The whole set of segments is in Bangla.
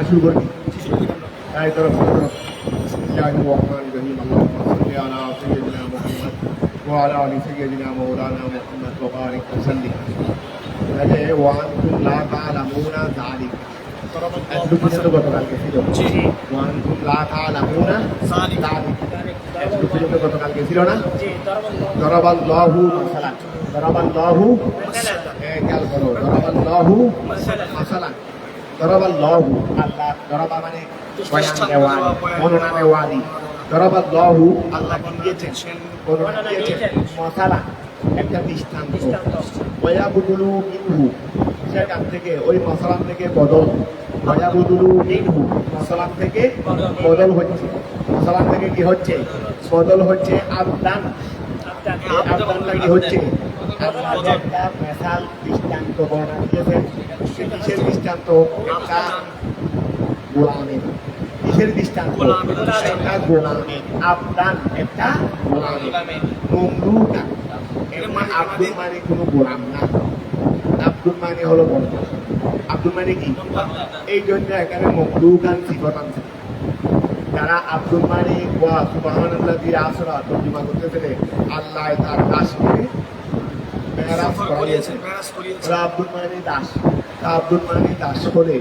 শুরু করবি এই তোর বিসমিল্লাহির রহমানির রহিম আল্লাহুম্মা সাল্লি আলা সাইয়্যিদিনা মুহাম্মদ ওয়া আলা আলি সাইয়্যিদিনা মাওলানা মুহাম্মদ ওয়া বারিক ওয়া সাল্লিম তাহলে ওয়া আনতুম লা তা'লামুনা যালিক একটু পর্যন্ত গতকালকে ছিল ওয়া আনতুম লা তা'লামুনা যালিক একটু পর্যন্ত গতকালকে ছিল না দরাবাল্লাহু মাসালান দরাবাল্লাহু খেয়াল করো দরাবাল্লাহু মাসালান দরাবাল্লাহু আল্লাহ দরাবা মানে বয়ান দেওয়া বর্ণনা দেওয়ালি দরাবাল্লাহু আল্লাহ দিয়েছেন বর্ণনা দিয়েছেন মাসালান একটা দৃষ্টান্ত ওয়ায়াবুদুলু মিনহু সেখান থেকে ওই মাসালান থেকে বদল ওয়ায়াবুদুলু মিনহু মাসালান থেকে বদল হচ্ছে মাসালান থেকে কি হচ্ছে বদল হচ্ছে আবদান আবদানটা কি হচ্ছে আল্লাহ একটা মেসাল দৃষ্টান্ত বর্ণনা দিয়েছেন কিসের দৃষ্টান্ত একটা গোলামের কিসের দৃষ্টান্ত একটা গোলামের আবদান একটা গোলামের মমলুকা আব্দুল মানে কোনো গোলাম না আব্দুল মানে হলো বন্ধা আব্দুল মানে কি এই জন্য এখানে মমলুকান সিফাত আনছে যারা আব্দুল মালিক ওয়া সুবহানাল্লাযী আসরা তর্জমা করতেছিলেন আল্লাহ তার দাসকে মেরাজ করিয়েছেন ওরা আব্দুল মালিক দাস তা আব্দুল মালিক দাস করে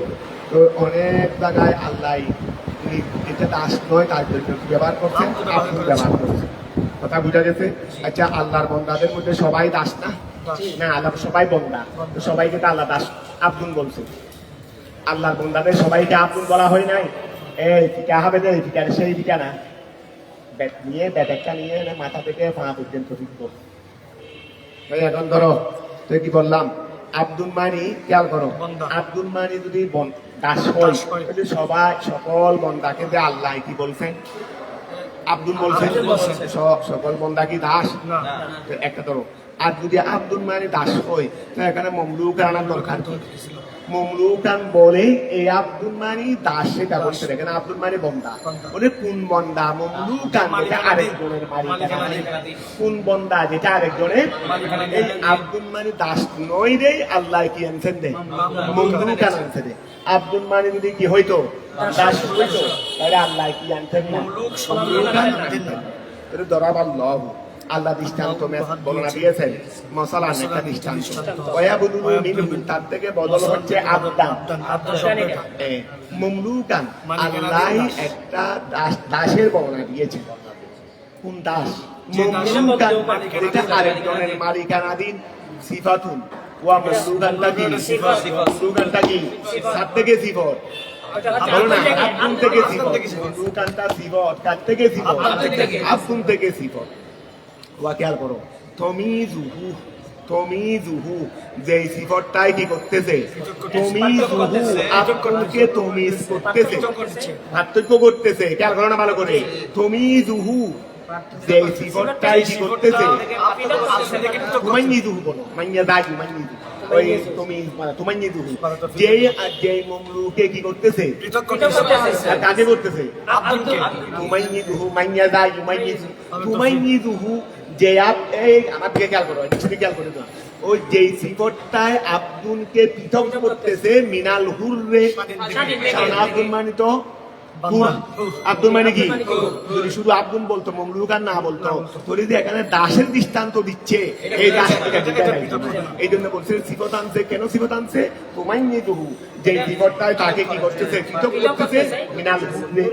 তো অনেক জায়গায় আল্লাহ এটা দাস নয় তার জন্য ব্যবহার করছেন আব্দুল ব্যবহার করছেন কথা বুঝা গেছে আচ্ছা আল্লাহর বান্দাদের মধ্যে সবাই দাস না না আল্লাহ সবাই বান্দা তো সবাইকে তো আল্লাহ দাস আব্দুল বলছে আল্লাহর বান্দাদের সবাইকে আব্দুল বলা হয় নাই এই টিকা হবে যে টিকা সেই টিকা না ব্যাট নিয়ে ব্যাট একটা নিয়ে মাথা থেকে পা পর্যন্ত শিখবো এখন ধরো তো কি বললাম আব্দুল মানি খেয়াল করো আব্দুল মানি যদি দাস হয় যদি সবাই সকল বন্দাকে যে আল্লাহ কি বলছেন আব্দুল বলছেন সকল বন্দা কি দাস একটা ধরো আর যদি আব্দুল মানি দাস হয় তো এখানে মমলুক আনার দরকার মমলুকান বলে এই আব্দুল মানি দাস সেটা বলছে এখানে আব্দুল মানি বন্দা বলে কোন বন্দা মমলুকান যেটা আরেকজনের মালিকানা কোন বন্দা যেটা আরেকজনের এই আব্দুল মানি দাস নয় রে আল্লাহ কি আনছেন দে মমলুকান আনছে দে আব্দুল মানি যদি কি হইতো দাস হইতো তাহলে আল্লাহ কি আনছেন মমলুক তাহলে দরাবাল্লাহু আল্লাহ দৃষ্টান্ত বর্ণনা দিয়েছেন মশালা একটা দৃষ্টান্ত ওয়ায়াবুদুলু মিনহু তার থেকে বদল হচ্ছে আবদান মমলুকান আল্লাহ একটা দাসের বর্ণনা দিয়েছেন কোন দাস মমলুকান যেটা আরেকজনের মালিকানাধীন সিফাতুন ওয়া মমলুকানটা কি মমলুকানটা কি তার থেকে সিফত আব্দুল থেকে সিফত মমলুকানটা সিফত কার থেকে সিফত আব্দুল থেকে সিফত খেয়াল করো তমিজুহু যে সিফতটাই কি করতেছে তমিজুহু আব্দুলকে তমিজ করতেছে পার্থক্য করতেছে খেয়াল করো না ভালো করে তমিজুহু যে সিফতটাই কি করতেছে তুমাইয়িজুহু বলো মাইয়া দাগি মাইয়িজু ওই তমিজ মানে তুমাইয়িজুহু যে মমলুকে কি করতেছে কাজে করতেছে আব্দুলকে তুমাইয়িজুহু মাইয়া দাগি মাইয়িজু তুমাইয়িজুহু যে এই আমার দিকে খেয়াল করো একটু খেয়াল করে দাও ওই যে সিফতটায় আব্দুলকে পৃথক করতেছে মিনাল হুররে আব্দুল মানে তো আব্দুল মানে কি যদি শুধু আব্দুল বলতো মমলুকান না বলতো তোর যে এখানে দাসের দৃষ্টান্ত দিচ্ছে এই দাস এই জন্য বলছে সিফত আনছে কেন সিফত আনছে তোমায় নিয়ে দেবো যে সিফতটায় তাকে কি করতেছে পৃথক করতেছে মিনাল হুররে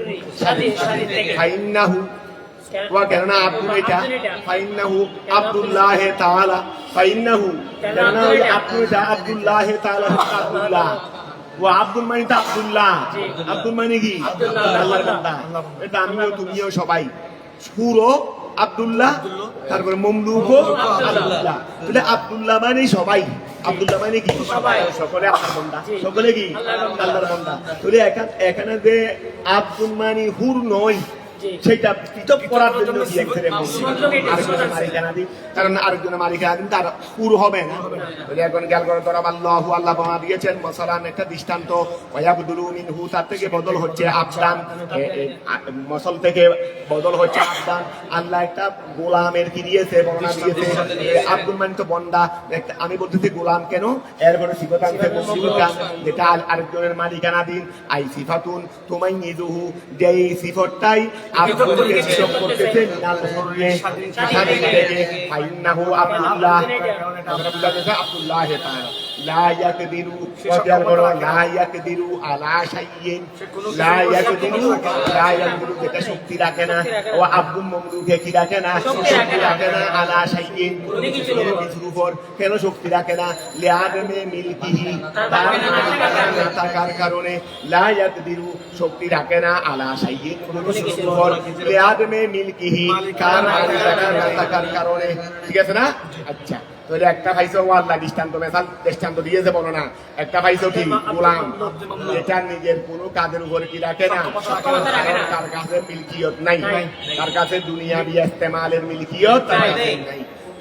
ফাইন্নাহু কেননা আব্দুল এটা ফাইন্নাহু আব্দুল্লাহ তাআলা ফাইন্নাহু কেননা ওই আব্দুল্লাহ তাআলা আব্দুল্লাহ ও আব্দুল মানি তা আব্দুল্লাহ আব্দুল মানে কি আল্লাহর বান্দা এটা আমিও তুমিও সবাই সুরো আব্দুল্লাহ তারপরে মমলুকও আব্দুল্লাহ তাহলে আব্দুল্লাহ মানে সবাই আব্দুল্লাহ মানে কি সকলে আল্লাহর বান্দা সকলে কি আল্লাহর বান্দা তাহলে এখানে যে আব্দুল মানি হুর নয় সেটা পৃথক করার জন্য আরেকজনের মালিকানা দিন, কারণ আরেকজনের মালিকানা দিন তার পুরো হবে না। এখন খেয়াল করে তোরা আল্লাহু আল্লাহ বাবা দিয়েছেন মশালান একটা দৃষ্টান্ত, ওয়ায়াবদুলু মিনহু তার থেকে বদল হচ্ছে আবদান, মশল থেকে বদল হচ্ছে আবদান। আল্লাহ একটা গোলামের কি দিয়েছে, বর্ণনা দিয়েছে। আব্দুল মানে তো বন্দা, আমি বলতেছি গোলাম কেন, এরপরে সিফাত আনছে যেটা আরেকজনের মালিকানা দিন। আই সিফাতুন তোমাই নিজুহু, যে এই সিফতটাই আব্দুলকে নিষেধ করতেছে মিনাল হুররে স্বাধীন থেকে। ফাইন্নাহু আব্দুল্লাহ, আব্দুল্লাহ তাআলা লা ইয়াকদিরু, ওয়াজাল বড় লা ইয়াকদিরু আলা শাইইন, লা ইয়াকদিরু যেটা শক্তি রাখে না, ও আব্দুল মামলুকে কি রাখে না, শক্তি রাখে না, আলা শাইইন কিছুর উপর কেন শক্তি রাখে না, লিআদমে মিলকিহি তার না থাকার কারণে, লা ইয়াকদিরু শক্তি রাখে না, আলা শাইইন কিছুর উপর, লিআদমে মিলকিহি তার না থাকার কারণে। ঠিক আছে না? আচ্ছা, তাহলে একটা পাইছো আল্লাহ দৃষ্টান্ত দিয়েছে, বলো না একটা পাইছো কি গোলাম, এটা নিজের কোনো কাজের উপরে কি রাখে না, তার কাছে মিলকিয়ত নাই, তার কাছে দুনিয়াবি ইস্তেমালের মিলকিয়ত নাই।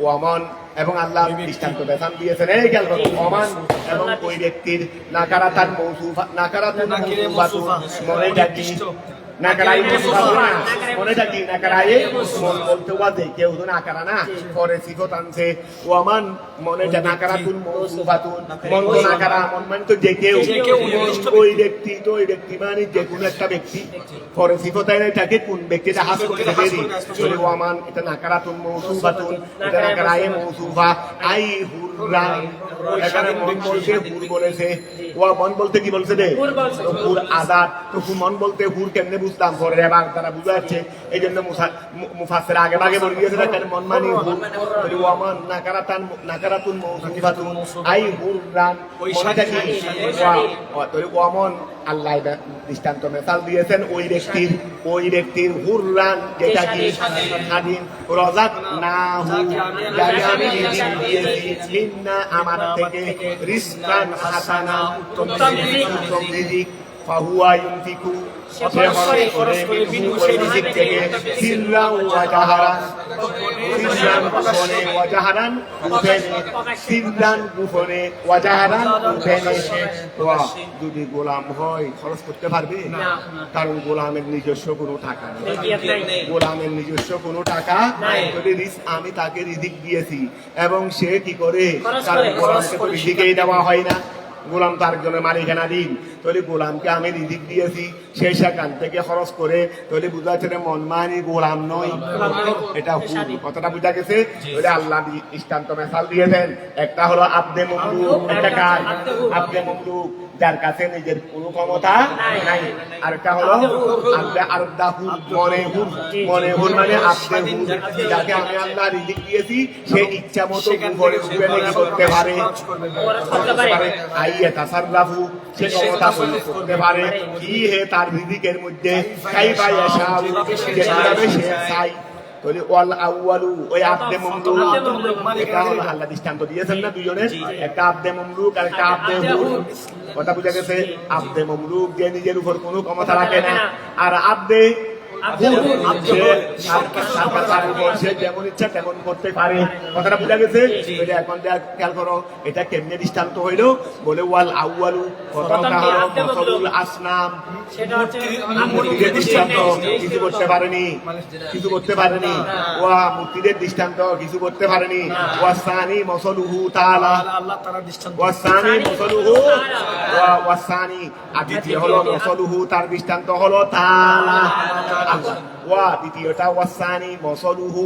ওমান এবং আল্লাহ দৃষ্টান্ত বেসান দিয়েছেন, এই গেল ওমান এবং ওই ব্যক্তির নাকারাতান মৌসুফা, নাকারাতুন মৌসুফাতুন মনে ডাকি, নাকারাই মনেটা কি নাকারাই মন বলতে ওয়াজে কেউ তো নাকারা না, পরে সিফত আনছে ওয়ামান মনেটা নাকারাতুন মৌসুফাতুন, মন তো নাকারা, মন মানে তো যে কেউ, ওই ব্যক্তি তো ওই ব্যক্তি মানে যে কোনো একটা ব্যক্তি, পরে সিফত আইনে এটাকে কোন ব্যক্তিটা হাস করতে দেরি, বলে ওয়ামান এটা নাকারাতুন মৌসুফাতুন, এটা নাকারাই মৌসুফা। আই হুররান, এখানে মন বলতে হুর বলেছে, ওয়া মন বলতে কি বলছে রে হুর আজাদ, তো মন বলতে হুর কেমনে বুঝতাম, পরে এবার তারা বুঝা যাচ্ছে, এই জন্য মুফাসসির আগে ভাগে বলে দিয়েছে না, মন মানে হুর, ওয়ামান নাকারাতুন মৌসুফাতুন আই হুররান, মনটা কি ওয়ামান, আল্লাহ দৃষ্টান্ত মেসাল দিয়েছেন ওই ব্যক্তির হুররান যেটা কি স্বাধীন, রাযাক নাহু যাকে আমি রিজিক দিয়েছি, মিন্না আমার থেকে, রিজকান হাসানা উত্তম রিজিক, ফাহুয়া ইউনফিকু সে খরচ করে মিনহু সেই রিজিক থেকে, সিররান ওয়া জাহারান, সিররান গোপনে ওয়া জাহারান গোপনে, সিররান গোপনে ওয়া জাহারান গোপনে। যদি গোলাম হয় খরচ করতে পারবে না, কারণ গোলামের নিজস্ব কোনো টাকা নেই, গোলামের নিজস্ব কোনো টাকা যদি আমি তাকে রিজিক দিয়েছি এবং সে কি করে, কারণ গোলামকে তো রিজিকেই দেওয়া হয় না, গোলাম তার জন্য মালিকানা দিন, তাহলে গোলামকে আমি রিজিক দিয়েছি, সে সেখান থেকে খরচ করে, তাহলে বুঝা যাচ্ছে মন মানি গোলাম নয়, এটা হুর। কথাটা বুঝা গেছে? তাহলে আল্লাহ দৃষ্টান্ত মেসাল দিয়েছেন, একটা হলো আব্দে মামলুক, একটা কার আব্দে মামলুক যার কাছে নিজের কোনো ক্ষমতা নাই, আরেকটা হলো আরদা হুর, মনে হুর মানে আব্দে হুর, যাকে আমি আল্লাহ রিজিক দিয়েছি সে ইচ্ছা মতো উপরে করতে পারে, আইয়া তাসাররাফু সে ক্ষমতা করতে পারে, কি হে তার রিজিকের মধ্যে, কাইফা ইয়াশাউ যেভাবে সে চায়। তাহলে ওয়াল আউয়ালু ওই আব্দে মামলুক, এটা হলো আল্লাহ দৃষ্টান্ত দিয়েছেন না দুজনের, একটা আব্দে মামলুক আর একটা আব্দে হুর। কথা বুঝা গেছে? আব্দে মামলুক যে নিজের উপর কোনো ক্ষমতা রাখে না, আর আব্দে সে যেমন ইচ্ছা তেমন করতে পারে। কথাটা বুঝা গেছে? এখন খেয়াল করো এটা কেমনে দৃষ্টান্ত হইল, বলে ওয়াল আউয়ালু প্রথমটা হলো মসলুল আসনাম, মূর্তিদের দৃষ্টান্ত কিছু করতে পারেনি, ওয়া মূর্তিদের দৃষ্টান্ত কিছু করতে পারেনি। ওয়াসানি মসলুহু তাআলা, ওয়াসানি মসলুহু ওয়াসানি, আর দ্বিতীয় হলো মসলুহু তার দৃষ্টান্ত হলো তাআলা, ওয়া দ্বিতীয়টা ওয়াসানি মসলুহু,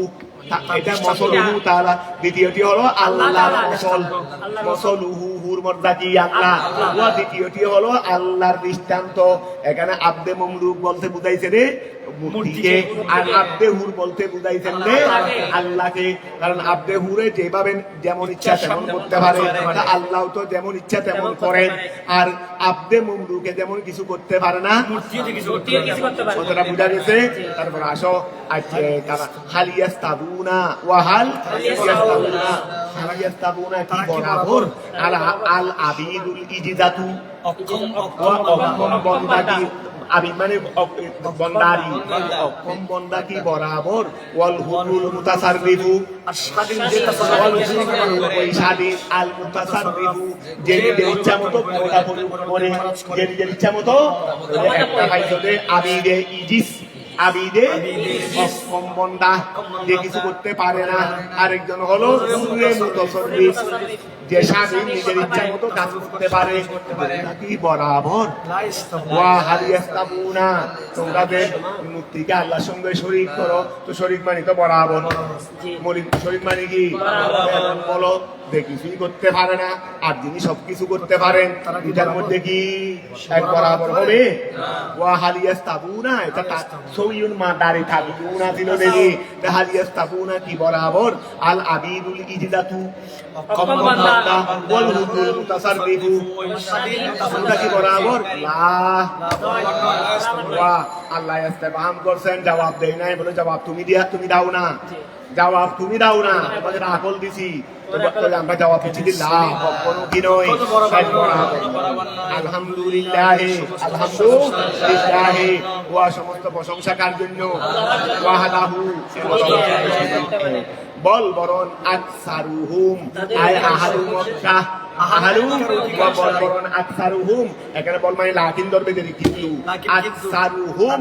এটা মসলুহু তাআলা, দ্বিতীয়টি হলো আল্লাহর মসলুহু হুর মর্দা কি আল্লাহ, ওয়া দ্বিতীয়টি হলো আল্লাহর দৃষ্টান্ত। এখানে আব্দে মামলুক বলতে বুঝাইছে রে মূর্তিকে, আর আব্দে হুর বলতে বুঝাইছেন রে আল্লাহকে, কারণ আব্দে হুরে যেভাবে যেমন ইচ্ছা তেমন করতে পারে, আল্লাহ তো যেমন ইচ্ছা তেমন করেন, আর আব্দে মামলুকে যেমন কিছু করতে পারে না, কথাটা বুঝা গেছে? তারপর আসো তারা হালিয়াস্তাবুনা ওয়া হালিয়াস্তাবুনা কি বরাবর আল আবিদুল ইজিদাতু, অক্ষম বন্দাকি আবিদ মানে বন্দারি, অক্ষম বন্দা কি বরাবর, ওয়াল হুরুল মুতাসাররিফু, আর স্বাধীন যে স্বাধীন, আল মুতাসাররিফু যে নিজের ইচ্ছা মতো ওটা করে, যে নিজের ইচ্ছা মতো। একটা ভাইজতে আবিদে ইজিস, আবিদে অক্ষম বন্দা যে কিছু করতে পারে না, আরেকজন হলো হুরুল মুতাসাররিফ যে স্বাধীন নিজের ইচ্ছা মতো কাজ করতে পারে। কি বরাবর ওয়া হাল ইয়াস্তাবুনা, তোমাদের মূর্তিকে আল্লাহর সঙ্গে শরীক করো, তো শরীক মানে তো বরাবর, শরীক মানে কি বলো যে কিছুই করতে পারে না আর যিনি সবকিছু করতে পারেন, এটার মধ্যে কি এক বরাবর হবে? ওয়া হাল ইয়াস্তাবুনা, এটা সৌয়ুন মা দাঁড়ি থাকুনা দিল দেখি, হাল ইয়াস্তাবুনা কি বরাবর, আল আবিদুল ইজদাতু ওয়াল হুদুল মুতাসাররিফু এটা কি বরাবর? লা। ওয়া আল্লাহ ইস্তেফহাম করছেন, জবাব দেই নাই, বলে জবাব তুমি দাও না, জবাব তুমি দাও না, তোমাদের আকল দিছি, আমরা জবাব দিচ্ছি লা, কখনো কি নয়। আলহামদুলিল্লাহ, আলহামদুলিল্লাহ, ওয়া সমস্ত প্রশংসা কার জন্য? ওয়াহদাহু, বল বরণ আকসারুহুম আয় আহালু মক্কাহ, আহালু ওয়া বল বরণ আকসারুহুম, এখানে বল মানে লাকিন ধরবে দেরি, কিন্তু আকসারুহুম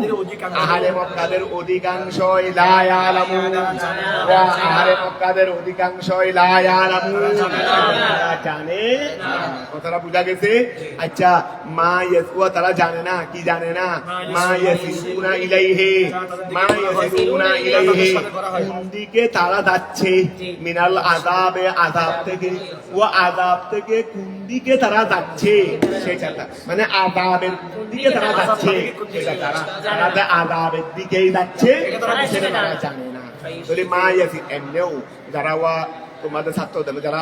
আহলে মক্কাদের অধিকাংশই লা ইয়ালামুন, ওয়া আহলে মক্কাদের অধিকাংশই লা ইয়ালামুন, জানে। কথাটা বুঝা গেছে? আচ্ছা, মা ইয়াসওয়া তারা জানে না, কি জানে না? মা ইয়াসিরুনা ইলাইহি, মা ইয়াসিরুনা ইলাইহি কোন দিকে তারা যাচ্ছে, মিনাল আযাবে আযাব থেকে, ও আযাব থেকে কোন দিকে তারা যাচ্ছে সেটা, মানে আযাবের কোন দিকে তারা যাচ্ছে সেটা তারা আযাবের দিকেই যাচ্ছে সেটা তারা জানে না। যদি মা ইয়াসির এমনিও যারা তোমাদের ছাত্রদের যারা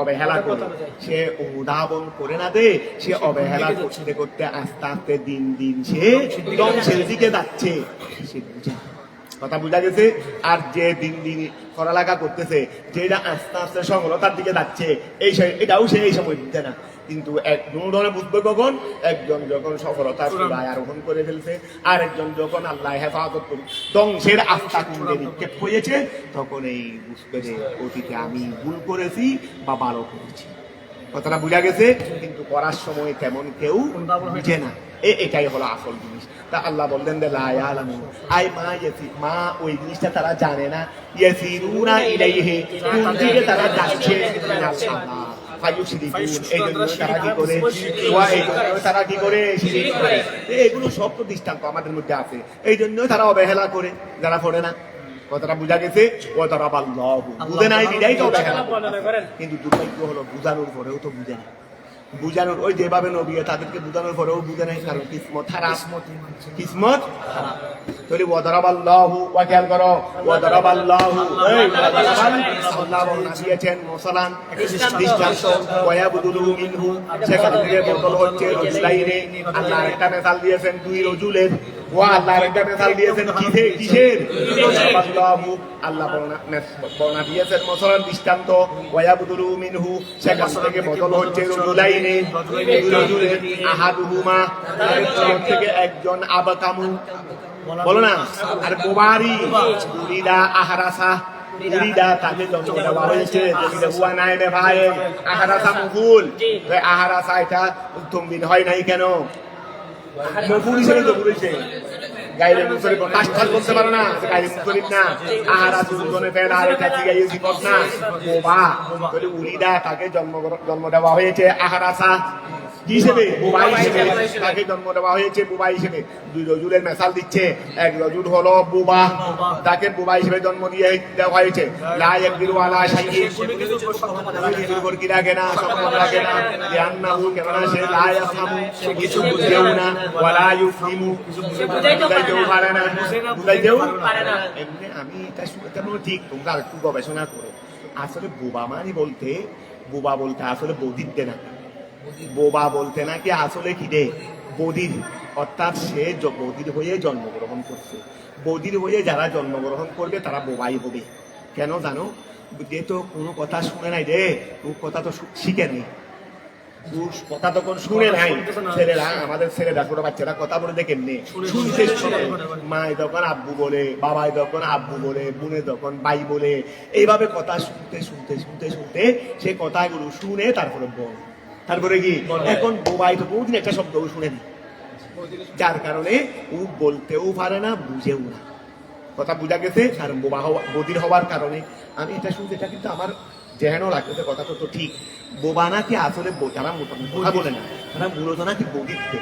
অবহেলা করে, সে অনুধাবন করে না দে, সে অবহেলা করতে করতে আস্তে আস্তে দিন দিন সে ধ্বংসের দিকে যাচ্ছে, সে বুঝে। কথা বুঝা গেছে? আর যে দিন দিন পড়ালেখা করতেছে, যেটা আস্তে আস্তে সফলতার দিকে যাচ্ছে, এটাও সে এই সময় বুঝে না। কিন্তু দুজনে বুঝবে কখন? একজন যখন সফলতার চূড়ায় আরোহণ করে ফেলছে, আর একজন যখন আল্লাহ হেফাজত করে ধ্বংসের আস্থা কুণ্ডে নিক্ষেপ হয়েছে, তখন এই বুঝবে যে অতীতে আমি ভুল করেছি বা ভালো করেছি। কথাটা বুঝা গেছে? কিন্তু করার সময় তেমন কেউ বুঝে না, এটাই হলো আসল জিনিস। তা আল্লাহ বললেন যে লা ইয়ালামুন আই মা ওই জিনিসটা তারা জানে না, ইয়াসিরুনা ইলাইহি কোন দিকে তারা যাচ্ছে, এই জন্য তারা কি করে, তারা কি করে শিরিক করে। এগুলো সব তো দৃষ্টান্ত আমাদের মধ্যে আছে, এই জন্য তারা অবহেলা করে যারা পড়ে না। কথাটা বুঝা গেছে? ও তারা বুঝে নাই বিদায় তো অবহেলা, কিন্তু দুর্ভাগ্য হলো বুঝানোর পরেও তো বুঝে না। বুঝানোর ওই যেভাবে নবী তাদেরকে বুঝানোর পরেও বুঝে নাই, কারণ কিসমত খারাপ, কিসমত খারাপ। তাহলে ওয়াদারাবাল্লাহু, ওয়া খেয়াল করো, ওয়াদারাবাল্লাহু, আল্লাহ বর্ণনা দিয়েছেন মুসালান দৃষ্টান্ত, ওয়ায়াবুদু মিনহু সেখান থেকে বদল হচ্ছে রজুলাইনে। আল্লাহ একটা মেসাল দিয়েছেন দুই রজুলের, ও আল্লাহ একটা মেসাল দিয়েছেন কিসের? ওয়াদারাবাল্লাহু, আল্লাহ বর্ণনা দিয়েছেন মুসালান দৃষ্টান্ত, ওয়ায়াবুদু মিনহু সেখান থেকে বদল হচ্ছে রজুলাইনে, রজুলের আহাদুহুমা থেকে একজন আবাকামু, বলো না, আর বোবারি উরিদা আহারাসা, উরিদা তাকে জন্ম দেওয়া হয়েছে, হুয়া নাই রে ভাই, আহারাসা মফুল, আহারাসা এটা তমবিন হয় নাই কেন? মফুল হিসেবে তো বলেছে, গাইলে মুসলিম কাজটাল করতে পারো না, গাইলে মুসলিম না, আহারা দুজনে ফেল, আর এটা কি গাইয়ে জীবন না, বোবা। তাহলে উরিদা তাকে জন্ম দেওয়া হয়েছে আহারাসা হিসেবে, বুবা হিসেবে তাকে জন্ম দেওয়া হয়েছে, বুবা হিসেবে। দুই রজুলের মেসাল দিচ্ছে, এক রজুল হলো বুবা, তাকে বুবা হিসেবে জন্ম দিয়ে দেওয়া হয়েছে। লা ইয়াকদিরু আলা শাইইন, কিছুর উপর কি রাখে না, সম্পদ রাখে না, লিআন্নাহু কেননা সে লা ইয়াফহামু কিছু বুঝেও না, ওয়ালা ইউফহিমু বুঝাইতেও পারে না, বুঝাইতেও পারে না। এমনি আমি এটা শুনতে ঠিক, তোমরা একটু গবেষণা করো। আসলে বোবা মানে বলতে, বোবা বলতে আসলে বৌদিতে না, বোবা বলতে নাকি আসলে কি রে বদির, অর্থাৎ সে বদির হয়ে জন্মগ্রহণ করছে। বদির হয়ে যারা জন্মগ্রহণ করবে তারা বোবাই হবে। কেন জানো? যে তো কোনো কথা শুনে নাই রে, কোনো কথা তো শিখে নেই, কথা তখন শুনে নাই ছেলেরা, আমাদের ছেলেরা ছোট বাচ্চারা কথা বলে দেখে কেমনে শুনতে শুনে, মায় তখন আব্বু বলে, বাবাই তখন আব্বু বলে, বোনে তখন ভাই বলে, এইভাবে কথা শুনতে শুনতে শুনতে শুনতে সে কথাগুলো শুনে তারপরে বল, তারপরে কি এখন বোবাই তো বহুদিন একটা শব্দও শুনেনি, যার কারণে ও বলতেও পারে না, বুঝেও না। কথা বুঝা গেছে? কারণ বদির হওয়ার কারণে আমি এটা শুনতে, এটা কিন্তু আমার যেন লাগতেছে কথা তো ঠিক। বোবা নাকি আসলে যারা কথা বলে না, তারা মূলত নাকি বদিতে,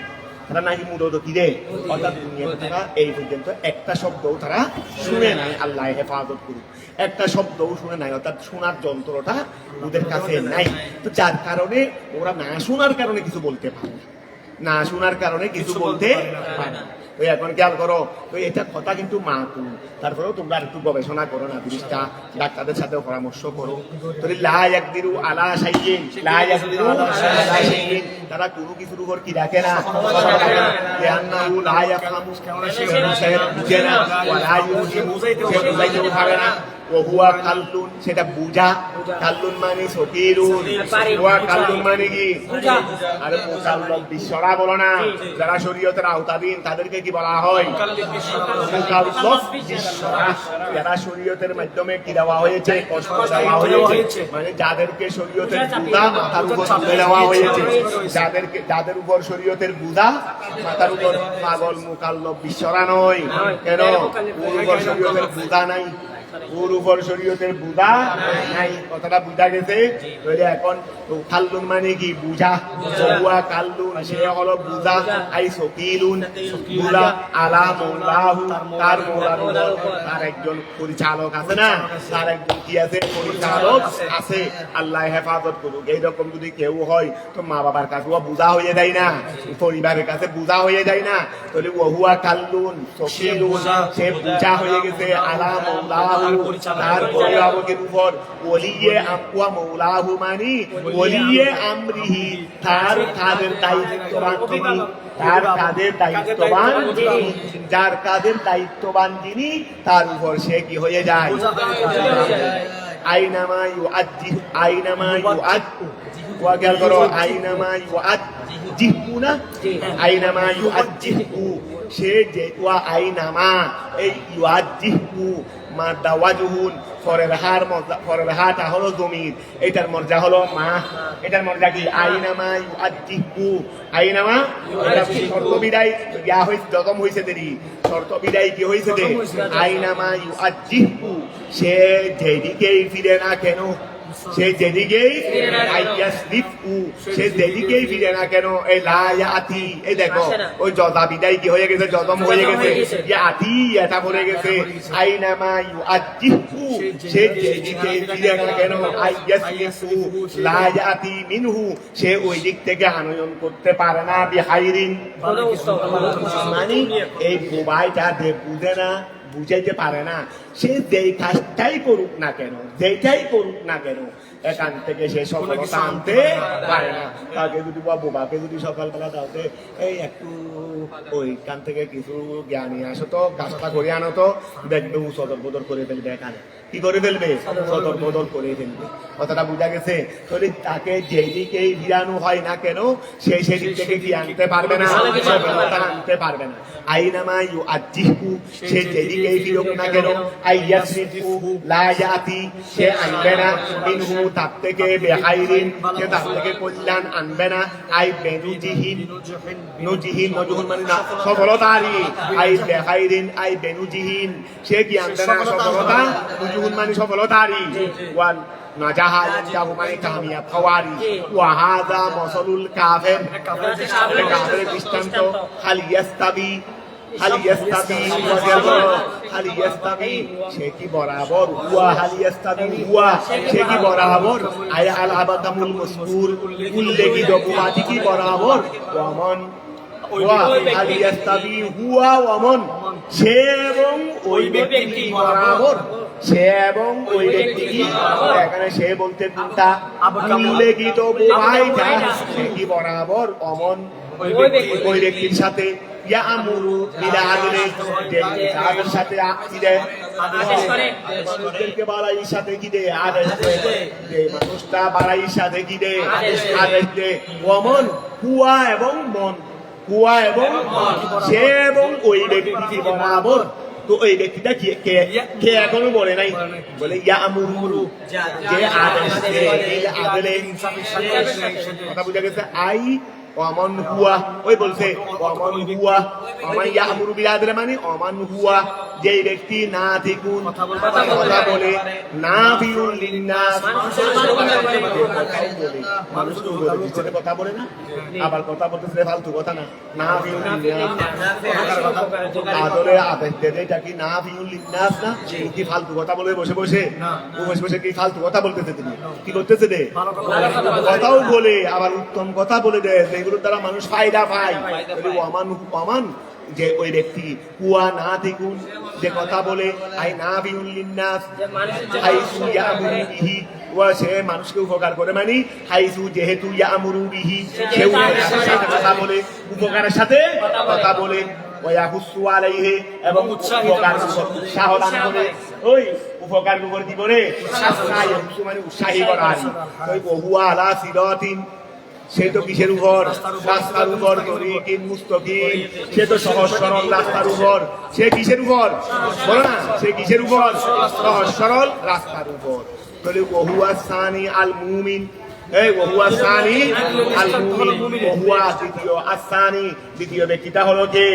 তারা নাকি মূলত কি রে, অর্থাৎ দুনিয়াতে তারা এই পর্যন্ত একটা শব্দও তারা শুনে নাই, আল্লাহ হেফাজত করুক, একটা শব্দও শুনে নাই, অর্থাৎ শোনার যন্ত্রটা ওদের কাছে নাই। তো যার কারণে ওরা না শোনার কারণে কিছু বলতে পারে না, না শোনার কারণে কিছু বলতে পারে না। তো এখন খেয়াল করো, তো এটা কথা কিন্তু মাতুল, তারপরেও তোমরা একটু গবেষণা করো না, জিনিসটা ডাক্তারদের সাথেও পরামর্শ করো। তো লা ইয়াকদিরু আলা শাইইন, লা ইয়াকদিরু আলা শাইইন, তারা কোনো কিছুর উপর কি রাখে না, লিআন্নাহু লা ইয়াফহামু, সে বুঝে না, ওয়া লা ইউহিমু, সে বুঝাইতেও পারে না, ওহুয়া কাল্লুন, সেটা বুঝা, কাল্লুন মানে সকিলুন, ওয়া কাল্লুন মানে কি, আরে মুকাল্লাফ বিশ্বরা বলো না, যারা শরীয়তের আওতাধীন তাদেরকে কি বলা হয়, মুকাল্লাফ বিশ্বরা, যারা শরীয়তের মাধ্যমে কি দেওয়া হয়েছে, কষ্ট দেওয়া হয়েছে, মানে যাদেরকে শরীয়তের বুঝা মাথার উপর তুলে দেওয়া হয়েছে, যাদের উপর শরীয়তের বুঝা মাথার উপর, পাগল মুকাল্লাফ বিশ্বরা নয়, কেন ওর উপর শরীয়তের বুঝা নাই, ওর উপর শরীয়তের বুঝা নাই, কথাটা বুঝা গেছে? এখন কাল্লুন মানে কি, বুঝা, ওয়া কাল্লুন সে হলো বুঝা, আই সকিলুন, বুঝা, আলা মৌলাহু, তার মৌলার উপর তার একজন পরিচালক আছে না, তার একজন কি আছে, পরিচালক আছে, আল্লাহ হেফাজত করুক। এইরকম যদি কেউ হয় তো মা বাবার কাছে ও বুঝা হয়ে যায় না, পরিবারের কাছে বুঝা হয়ে যায় না, তাহলে ওহুয়া কাল্লুন সকিলুন, সে বুঝা হয়ে গেছে, আলা মৌলাহু, তার অভিভাবকের উপর, ওলিয়ে ওয়া মৌলাহু মানি ওলিয়ে আমরিহি, তার কাদের দায়িত্ববান তিনি, তার কাদের দায়িত্ববান যিনি, যার কাদের দায়িত্ববান যিনি, তার উপর সে কি হয়ে যায়, আইনামা ইউআজ্জিহু, আইনামা ইউআজ্জু, ওয়া খেয়াল করো, আইনামা ইউআজ্জিহু না, আইনামা ইউআজ্জিহু, সে যে ওয়া আইনামা, এই ইউআজ্জিহু মাদা ওয়াজহুন, ফরের হাটা হলো জমির, এটার মর্যা হলো মা, এটার মর্যা কি, আইনামা ইউআজ্জিহু, আইনামা, এটা শর্ত বিদায় ইয়া হইছে, যদম হইছে দেরি, শর্ত বিদায় কি হইছে দে, আইনামা ইউআজ্জিহু, সে যেদিকেই ফিরে না কেন, সে যেদিকেই, সে যেদিকেই ফিরে না কেন, এই লায়াতি, এই দেখো ওই জদা বিদায় কি হয়ে গেছে, জদম হয়ে গেছে, ইয়াতি এটা পড়ে গেছে, আইনামা ইউআজ্জিহু, সে যেদিকেই ফিরে না কেন, আইয়াসলিফু, লায়াতি মিনহু, সে ওই দিক থেকে আনয়ন করতে পারে না, বিহাইরিন, মানে এই মোবাইলটা বুঝে না, বুঝাইতে পারে না, সে যেই কাজটাই করুক না কেন, যেটাই করুক না কেন, এখান থেকে সে সফলতা আনতে পারে না। তাকে যদি বোবাকে যদি সকালবেলা দাওতে, এই একটু ওইখান থেকে কিছু জ্ঞানী আসো তো, কাজটা করে আনো তো, দেখবে ও সদর বদল করে ফেলবে, এখানে কি করে ফেলবে, সদর বদল করে ফেলবে। কথাটা বুঝা গেছে? তাহলে তাকে যেদিকেই ফিরানো হয় না কেন, সে সেদিক থেকে কি আনতে পারবে না, সফলতা আনতে পারবে না। আইনামা ইউআজ্জিহু, সে যেদিকেই ফিরুক না কেন, আইয়াসরিফু লা ইয়াতি, সে আনবে না, মিনহু, তার থেকে, বেহাইরিন, সে তার থেকে কল্যাণ আনবে না, আই বেনুজিহিন, নুজিহিন নজহুন মানে না সফলতারি, আই বেহাইরিন, আই বেনুজিহিন, সে কি আনবে না সফলতা, নুজহুন মানে সফলতারি, ওয়াল নাজাহা ইয়ানজাহু মানে কামিয়াব হওয়ারি, ওয়া হাযা মাসালুল কাফির, কাফিরের দৃষ্টান্ত, হাল ইয়াস্তাবি, হালি ইয়াস্তাবি, হালি ইয়াস্তাবি, সে কি বরাবর, হুয়া হালি ইয়াস্তাবি হুয়া, সে কি বরাবর, আয়া আল আবাদামুল মাসকুর, উল্লেখিত উপমাটি কি বরাবর, ওয়ামান, ওয়া হালি ইয়াস্তাবি হুয়া ওয়ামান, সে এবং ওই ব্যক্তি বরাবর, সে এবং ওই ব্যক্তি কি, এখানে সে বলতে কোনটা, উল্লেখিত উপমাটা, সে কি বরাবর, অমন ওই ব্যক্তির সাথে, ইয়ামুরু বিল আদলি, যে তাদের সাথে মানুষদেরকে বাড়াইর সাথে কি দে আদেশ দে মানুষটা বাড়াইর সাথে কি দে আদেশ দে ওমন হুয়া এবং মন হুয়া এবং সে এবং ওই ব্যক্তি বরাবর তো ওই ব্যক্তিটা কে এখনো বলে নাই বলে ইয়া আমুরু যে আদেশ দে এই আদেলে কথা বুঝা গেছে আই অমান হুয়া ওই বলছে অমান হুয়া অমান ইয়ামুরু বিল আদল মানে অমান হুয়া যে ব্যক্তি না থিকুন কথা বলে না ফিউল লিন্নাস মানুষ তো বলে কথা বলে না আবার কথা বলতেছে ফালতু কথা না না ফিউল লিন্নাস আদলের আদেশ দেয় এটা কি না ফিউল লিন্নাস না কি ফালতু কথা বলে বসে বসে কি ফালতু কথা বলতেছে তিনি কি করতেছে দে কথাও বলে আবার উত্তম কথা বলে দেয় যেগুলোর দ্বারা মানুষ ফায়দা পায় অমান যে ওই ব্যক্তি হুয়া না থিকুন যে কথা বলে আই না বিউল লিন্নাস হাইসু ইয়ামুরু বিহি ওয়া সে মানুষকে উপকার করে মানে হাইসু যেহেতু ইয়ামুরু বিহি সে উপকারের সাথে কথা বলে উপকারের সাথে কথা বলে ওয়াহুসু আলাইহি এবং উৎসাহ দান করে ওই উপকার করে কি করে মানে উৎসাহী করা ওই হুয়া আলা সিরাতিন সে তো কিসের উপর রাস্তার উপর তরিকিন মুস্তাকিম সে তো সহজ সরল রাস্তার উপর সে কিসের উপর বলো না সে কিসের উপর সহজ সরল রাস্তার উপর তাহলে ওহুয়া সানি আল মুমিন এই ওহুয়া সানি আল মুমিন ওহুয়া দ্বিতীয় আসানি দ্বিতীয় ব্যক্তিটা হলো কে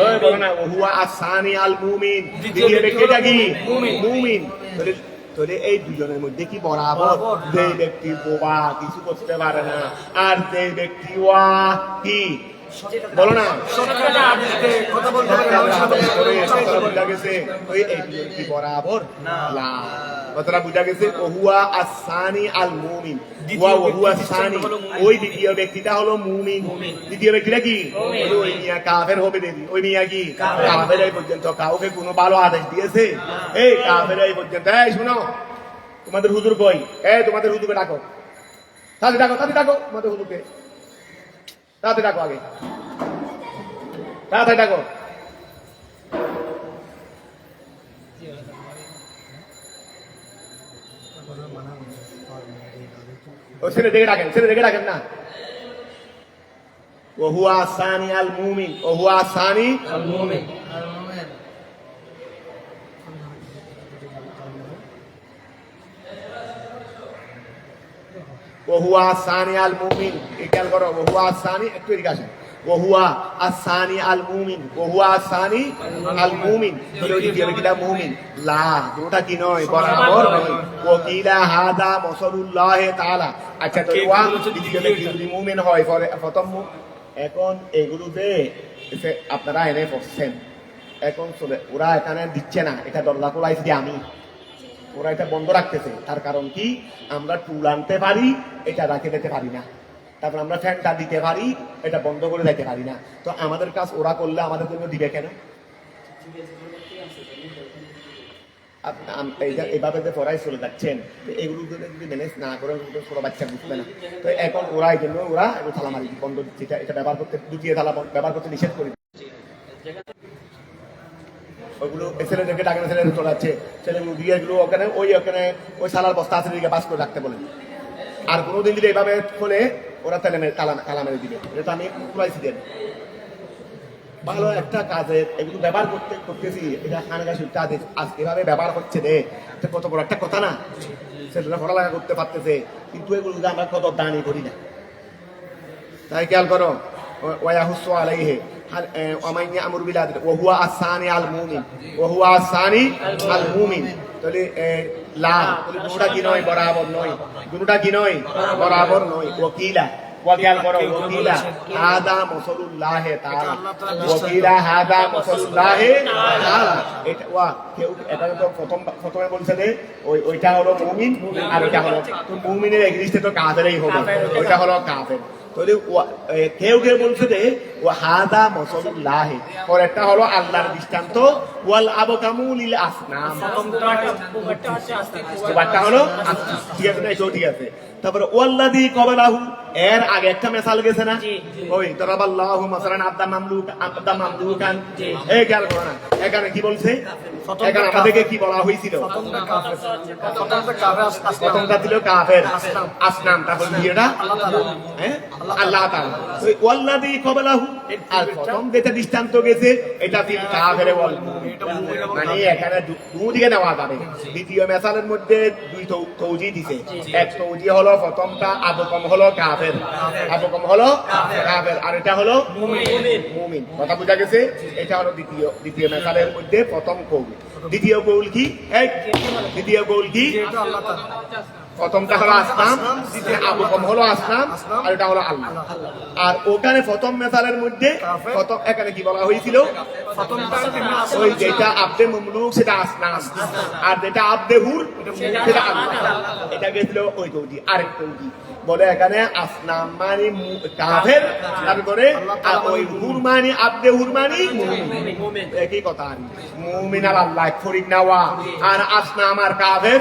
ওই বলো না ওহুয়া আসানি আল মুমিন দ্বিতীয় ব্যক্তিটা কি মুমিন তাহলে এই দুজনের মধ্যে কি বরাবর যে ব্যক্তি বোবা কিছু করতে পারে না আর যে ব্যক্তি ওয়া কি বলো না বরাবর কথাটা বুঝা গেছে ওহুয়া আসানি আল মুমিন ওহুয়া সানি ওই দ্বিতীয় ব্যক্তিটা হলো মুমিন দ্বিতীয় ব্যক্তিটা কি ওই মিয়া কাফের হবে দেবী ওই মিয়া কি কাফের এই পর্যন্ত কাউকে কোনো ভালো আদেশ দিয়েছে এই কাফের এই পর্যন্ত এই শুনো তোমাদের হুজুর কই এই তোমাদের হুজুরকে ডাকো তাড়াতাড়ি ডাকো তোমাদের হুজুরকে তাড়াতাড়ি ডাকো আগে তাড়াতাড়ি ডাকো ছেলে দেখে ডাকেন না ওহুয়া সানি আল মুমিন ওহুয়া সানি আল মুমিন ওহুয়া সানি আল মুমিন খেয়াল করো ওহুয়া সানি একটু এদিকে আসেন ওহুয়া আসানি আল মুমিন ওহুয়া আসানি আল মুমিন দ্বিতীয় মুমিন লা দুটা কি নয় বরাবর নয় ওকিলা হাদা মাসালুল্লাহ তাআলা আচ্ছা তো ওয়া দ্বিতীয় ব্যক্তি মুমিন হয় প্রথম এখন এগুলো যে আপনারা এনে পড়ছেন এখন চলে ওরা এখানে দিচ্ছে না এটা দরজা খোলাইছি আমি ওরা এটা বন্ধ রাখতেছে তার কারণ কি আমরা টুল আনতে পারি এটা রাখে দিতে পারি না তারপর আমরা ফ্যানটা দিতে পারি এটা বন্ধ করে দিতে পারি না তো আমাদের কাজ ওরা করলে আমাদের জন্য দিবে কেন এইভাবে যে পড়াই চলে যাচ্ছেন এগুলো যদি ম্যানেজ না করে ছোট বাচ্চা বুঝবে না তো এখন ওরা এই জন্য ওরা তালা মারি বন্ধ দিচ্ছে এটা ব্যবহার করতে দুটিয়ে তালা ব্যবহার করতে নিষেধ করে ওইগুলো ছেলেদেরকে ডাকে ছেলে চলে যাচ্ছে ছেলেগুলো দিয়ে এগুলো ওখানে ওই সালার বস্তা আছে দিকে বাস করে রাখতে বলে আর কোনোদিন যদি এইভাবে খোলে ওরা তালা মেরে দিবে এটা আমি খুলাইছি দেন ভালো একটা কাজে এগুলো ব্যবহার করতেছি এটা খানগা সুরটা আজ এভাবে ব্যবহার হচ্ছে রে এটা কত বড় একটা কথা না ছেলেরা পড়ালেখা করতে পারতেছে কিন্তু এগুলো আমরা কত দানি করি না তাই খেয়াল করো ওয়াহুসু আলাইহি ومن يأمر بالعدل وهو الثاني المؤمن وهو الثاني المؤمن তাহলে লা তাহলে দুটোটা কি নয় বরাবর নয় দুটোটা কি নয় বরাবর নয় ওকিলা ওয়াকিয়াল করো ওকিলা হাদা মাসালুল্লাহ তাআলা ওকিলা হাদা মাসালুল্লাহ তাআলা এটা ওয়া কেউ এটা তো প্রথমে বলছে যে ওইটা হলো মুমিন আর ওইটা হলো তো মুমিনের এগেইনস্টে তো কাফেরই হবে ওইটা হলো কাফের তাহলে কেউ বলছে যে ও হাদা মাসালুল্লাহ আর একটা হলো আল্লাহর দৃষ্টান্ত ওয়াল আবকামু লিল আসনাম বাটটা হলো ঠিক আছে না এটাও ঠিক আছে তারপরে ওয়াল্লাযী ক্বাবালাহু এর আগে একটা মেসাল গেছে না ওই দরাবাল্লাহু মাসালান আব্দা মামলুকান এই খেয়াল করো না এখানে কি বলছে এখানে আমাদেরকে কি বলা হয়েছিল প্রথমটা ছিল কাফের আসনাম তারপর বিয়েটা আল্লাহ তাআলা ওয়াল্লাযী ক্বাবলাহু আর প্রথম যেটা দৃষ্টান্ত গেছে এটা ফিল কাফের ওয়াল মানে এখানে দুদিকে নেওয়া যাবে দ্বিতীয় মেসালের মধ্যে দুই তৌজি দিছে এক তৌজি হলো প্রথমটা আবকম হলো কাফের আবকম হলো কাফের আর এটা হলো মুমিন কথা বুঝা গেছে এটা হলো দ্বিতীয় মেসালের মধ্যে প্রথম কৌল দ্বিতীয় কৌল কি দ্বিতীয় কৌল কি প্রথমটা হলো আসনাম আবকম হলো আসনাম আর এটা হলো আল্লাহ আর ওখানে প্রথম মেসালের মধ্যে প্রথম এখানে কি বলা হয়েছিল ওই যেটা আব্দে মামলুক সেটা আসনাম আর যেটা আব্দে হুর সেটা আল্লাহ এটা গেছিল ওই তৌজি আরেক তৌজি বলে এখানে আসনাম মানে কাফের তারপরে ওই হুর মানে আব্দে হুর মানে মুমিন একই কথা আর মুমিন আর আল্লাহ ফরিক নেওয়া আর আসনাম আর কাফের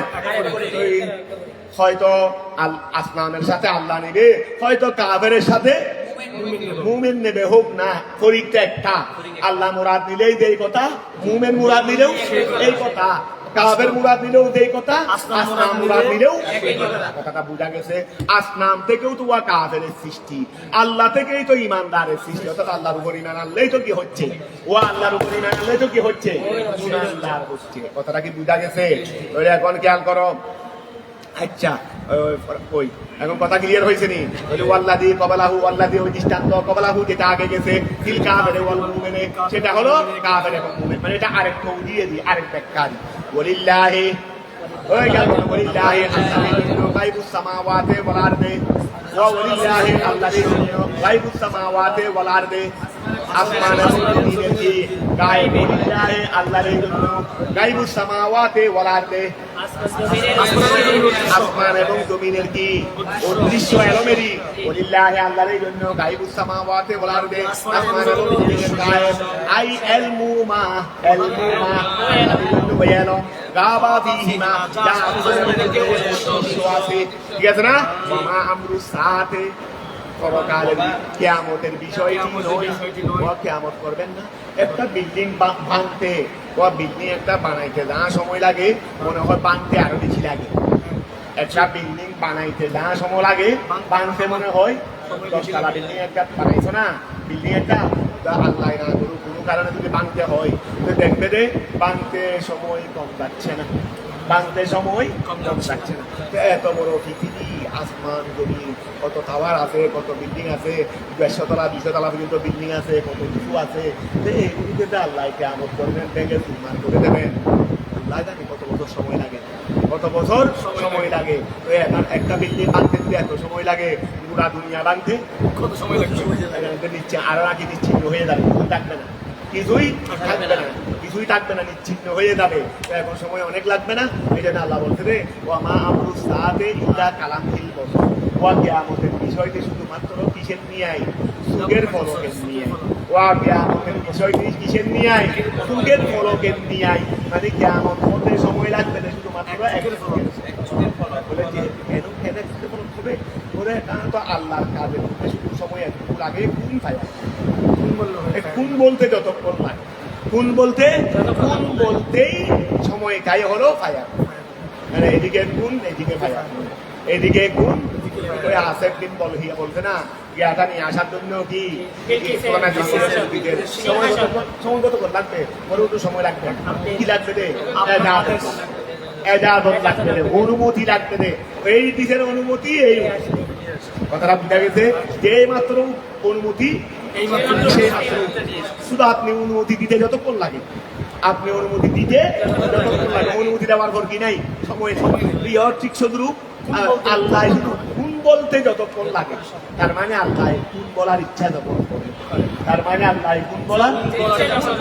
হয়তো আসনামের সাথে আল্লাহ নেবে হয়তো কাফেরের সাথে মুমিন নেবে হোক না ফরিকটা একটা আল্লাহ মুরাদ নিলেই এই কথা মুমিন মুরাদ নিলেও এই কথা কাফের মুরাদ নিলেও এই কথা আসনাম মুরাদ নিলেও কথাটা বোঝা গেছে আসনাম থেকেও তো কাফেরের সৃষ্টি আল্লাহ থেকেই তো ইমানদারের সৃষ্টি অর্থাৎ আল্লাহর উপর ইমান আনলেই তো কি হচ্ছে ও আল্লাহর উপর ইমান আনলেই তো কি হচ্ছে ইমানদার হচ্ছে কথাটা কি বোঝা গেছে এখন খেয়াল করো আচ্ছা ওই এখন কথা ক্লিয়ার হয়েছে নি ওয়াল্লাযী ক্বাবলাহু ওয়াল্লাযী ওই দৃষ্টান্ত ক্বাবলাহু যেটা আগে গেছে ফিল কাফির ওয়াল মুমিন সেটা হলো কাফির এবং মুমিন মানে এটা আরেক তৌজিয়ে দি আরেক ব্যাখ্যা দি ওয়ালিল্লাহি ওই গেল ওয়ালিল্লাহি গায়বুস সামাওয়াতি ওয়াল আরদি ওয়া ওয়ালিল্লাহি আল্লাযী গায়বুস সামাওয়াতি ওয়াল আরদি আসমান এবং জমিনের কি গায়েব ওয়ালিল্লাহি আল্লাহর জন্য গায়বুস সামাওয়াতি ওয়াল আরদি আসমান এবং জমিনের কি অদৃশ্য এলোমেরি ওয়ালিল্লাহি আল্লাহর জন্য গায়বুস সামাওয়াতি ওয়াল আরদি আসমান এবং জমিনের গায়েব আই ইলমু মা ওয়ায়ানো গাবা ফিহিমা যা আছে ঠিক আছে না মা আমরু সাথে পরকালের কিয়ামতের বিষয়টি নয় ও কিয়ামত করবেন না একটা বিল্ডিং ভাঙতে ও বিল্ডিং একটা বানাইতে যা সময় লাগে মনে হয় বানতে আরো বেশি লাগে একটা বিল্ডিং বানাইতে যা সময় লাগে বানতে মনে হয় 10 তলা বিল্ডিং একটা বানাইছো না বিল্ডিং একটা আল্লাহ না কোনো কারণে যদি বানতে হয় তো দেখবে যে বানতে সময় কম যাচ্ছে না বানতে সময় কম যাচ্ছে না এত বড় পৃথিবী আসমান জমিন কত টাওয়ার আছে কত বিল্ডিং আছে 100 তলা 200 তলা পর্যন্ত বিল্ডিং আছে কত কিছু আছে এইগুলিতে আল্লাহ কিয়ামত করবেন ভেঙে চুরমার করে দেবেন আল্লাহ জানি কত বছর সময় লাগে কত বছর সময় লাগে তো একটা বিল্ডিং বানতে যদি এত সময় লাগে পুরা দুনিয়া বানতে কত সময় লাগছে নিচ্ছে আরো আগে নিশ্চিন্ন হয়ে যাবে থাকবে না কিছুই থাকবে না নিশ্চিন্ন হয়ে যাবে এখন সময় অনেক লাগবে না এই জন্য আল্লাহ বলছে রে ও মা আমরু সাআতে ইল্লা কালামহিল বসর ওয়া কিয়ামতের বিষয়টি শুধুমাত্র কিসের নিয়ে সুখের ফলকের নিয়ে ওয়া কিয়ামতের বিষয়টি কিসের নিয়ে সুখের ফলকের নিয়ে মানে কিয়ামত হতে সময় লাগবে না শুধুমাত্র একটা ফলক বলে যে কেন ফলক হবে ওরে কারণ তো আল্লাহর কাজের মধ্যে শুধু সময় একটু লাগে কোন পায় কোন বলতে যতক্ষণ লাগে কোন বলতেই সময় তাই হলো ফায়ার মানে এদিকে কোন এদিকে ফায়ার এদিকে কোন ওই আসেফ বিন বলহিয়া বলছে না ইয়াটা নিয়ে আসার জন্য কি সময় কতক্ষণ লাগবে ওর একটু সময় লাগবে কি লাগবে রে এজাজত লাগবে রে অনুমতি লাগবে রে এই দিকের অনুমতি এই কথাটা বুঝা গেছে যে মাত্র অনুমতি শুধু আপনি অনুমতি দিতে যতক্ষণ লাগে আপনি অনুমতি দিতে যতক্ষণ লাগে অনুমতি দেওয়ার পর কি নাই সময় ঠিক শুধু আল্লাহ শুধু কোন বলতে যতক্ষণ লাগে তার মানে আল্লাহ কোন বলার ইচ্ছা যখন করে তার মানে আল্লাহ কোন বলার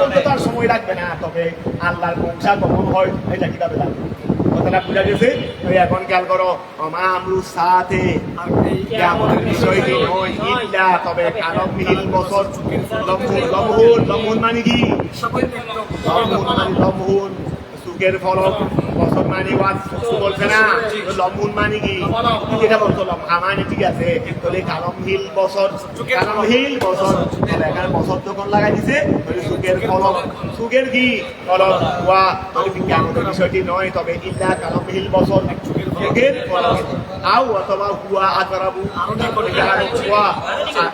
বলতে তার সময় লাগবে না তবে আল্লাহর বংশা কখন হয় এটা কিভাবে লাগবে কথাটা বুঝা গেছে এখন খেয়াল করো মা আমরু সাথে কিয়ামতের বিষয়টি নয় ইল্লা তবে কালামহিল বসর লমহুন মানে কি লমহুন সুখের ফলক বছর মানে ওয়াজ বলছে না লম্বুন মানে কি যেটা বলতো লম্বা মানে ঠিক আছে তাহলে কালমহীন বছর এখানে বছর যখন লাগাই দিছে সুখের ফলক সুখের কি ফলক ওয়া বিজ্ঞানের বিষয়টি নয় তবে ইল্লা কালমহীন বছর সুখের ফলক আও অথবা হুয়া আতরাবু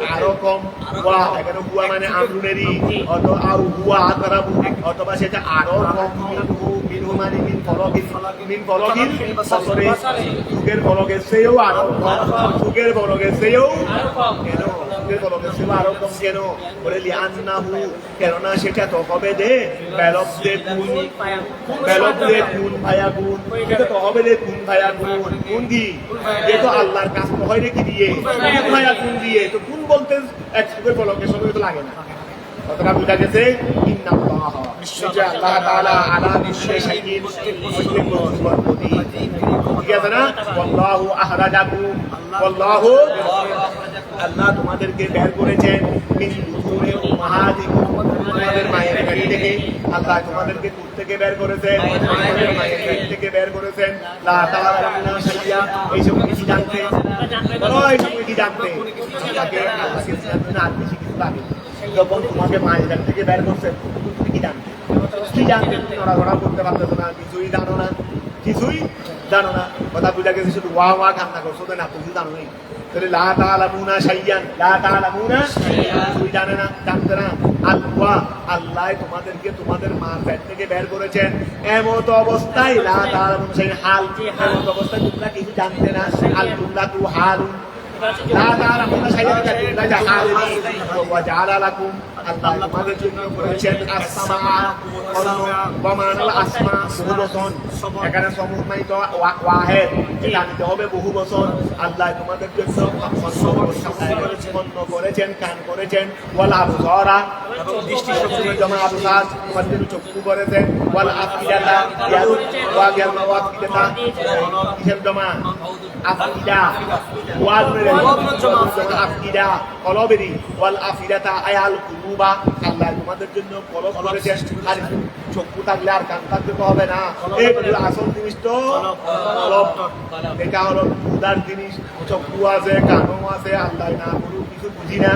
আরো কম হুয়া এখানে হুয়া মানে আমরুনেরই অথবা আও হুয়া আতরাবু অথবা সেটা আরো কম মিনহু মানে মিন ফলকিন বছরে সুখের ফলকের চেয়েও আরো সুখের ফলকের চেয়েও কেন সুখের ফলকের চেয়েও আরো কম কেন বলে লিআন্নাহু কেননা সেটা তো হবে দে বেলবদে গুণ ভায়া গুণ সেটা তো হবে দে গুণ ভায়া গুণ কি যেহেতু আল্লাহর কাজ তো হয় কি দিয়ে গুণ ভায়া গুণ দিয়ে তো গুণ বলতে এক সুখের ফলকের সঙ্গে তো লাগে না কথাটা বুঝা গেছে আল্লাহ তাআলা আলা কুল্লি শাইইন মুসলিম ঠিক আছে না আল্লাহু আখরাজাকুম আল্লাহু আল্লাহ তোমাদেরকে বের করেছেন মিন বুতুনি উম্মাহাতিকুম তোমাদের মায়ের পেট থেকে আল্লাহ তোমাদেরকে দুধ থেকে বের করেছেন তোমাদের মায়ের পেট থেকে বের করেছেন লা তাআলামুনা শাইয়া এইসব কিছু জানতে বলো এইসব কি জানতে আল্লাহকে জানতে না আর কিছু লাগে যখন তোমাকে মায়ের পেট থেকে বের করছে তুমি কি জানতে তুমি নড়াচড়া করতে পারতেছো না কিছুই জানো না কথা বুঝা গেছে শুধু ওয়া কান্না করছো তো না তুমি জানো নাই তাহলে লা তাআলামুনা শাইয়ান তুমি জানতে না আল্লাহ তোমাদেরকে তোমাদের মার পেট থেকে বের করেছেন এমত অবস্থায় লা তাআলামুনা শাইয়ান হাল এমত অবস্থায় তোমরা কিছু জানতে না আল তোমরা তু হাল লা তাআলামুনা শাইয়ান তোমরা জাহালি ওয়া জাআলা লাকুম আল্লাহ তোমাদের জন্য করেছেন আসমা ওয়ামানাল আসমা বহু বচন এখানে সমূহ নাই তো ওয়াহেদ এটা নিতে হবে বহু বচন আল্লাহ তোমাদের জন্য করেছেন কান করেছেন ওয়াল আবসারা দৃষ্টি শক্তি জমা আবসার তোমাদের জন্য চক্ষু করেছেন ওয়াল আফিদাতা ওয়া আফিদাতা কিসের জমা আফিদা ওয়াল জমা আফিদা কলবেরি ওয়াল আফিদাতা আয়াল কুলুবা আল্লাহ তোমাদের জন্য কলব করেছেন আর চক্ষু থাকলে আর কান থাকতে তো হবে না এই আসল জিনিস তো কলব এটা হলো উদার জিনিস চক্ষু আছে কানও আছে আল্লাহ না কোনো কিছু বুঝি না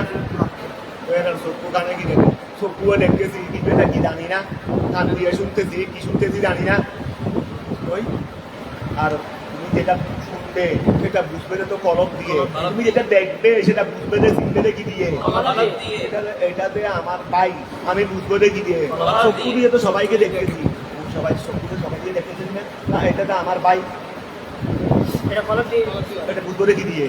চক্ষু কানে কি দেখো চক্ষুও দেখতেছি কিন্তু এটা কি জানি না কান দিয়ে শুনতেছি কি শুনতেছি জানি না ওই আর তুমি যেটা শুনবে সেটা বুঝবে তো কলম দিয়ে তুমি যেটা দেখবে সেটা বুঝবে চিনবে কি দিয়ে এটাতে আমার ভাই আমি বুঝবো কি দিয়ে চক্ষু দিয়ে তো সবাইকে দেখতেছি সবাইকে দেখতেছি না এটাতে আমার ভাই এটা বুঝবো কি দিয়ে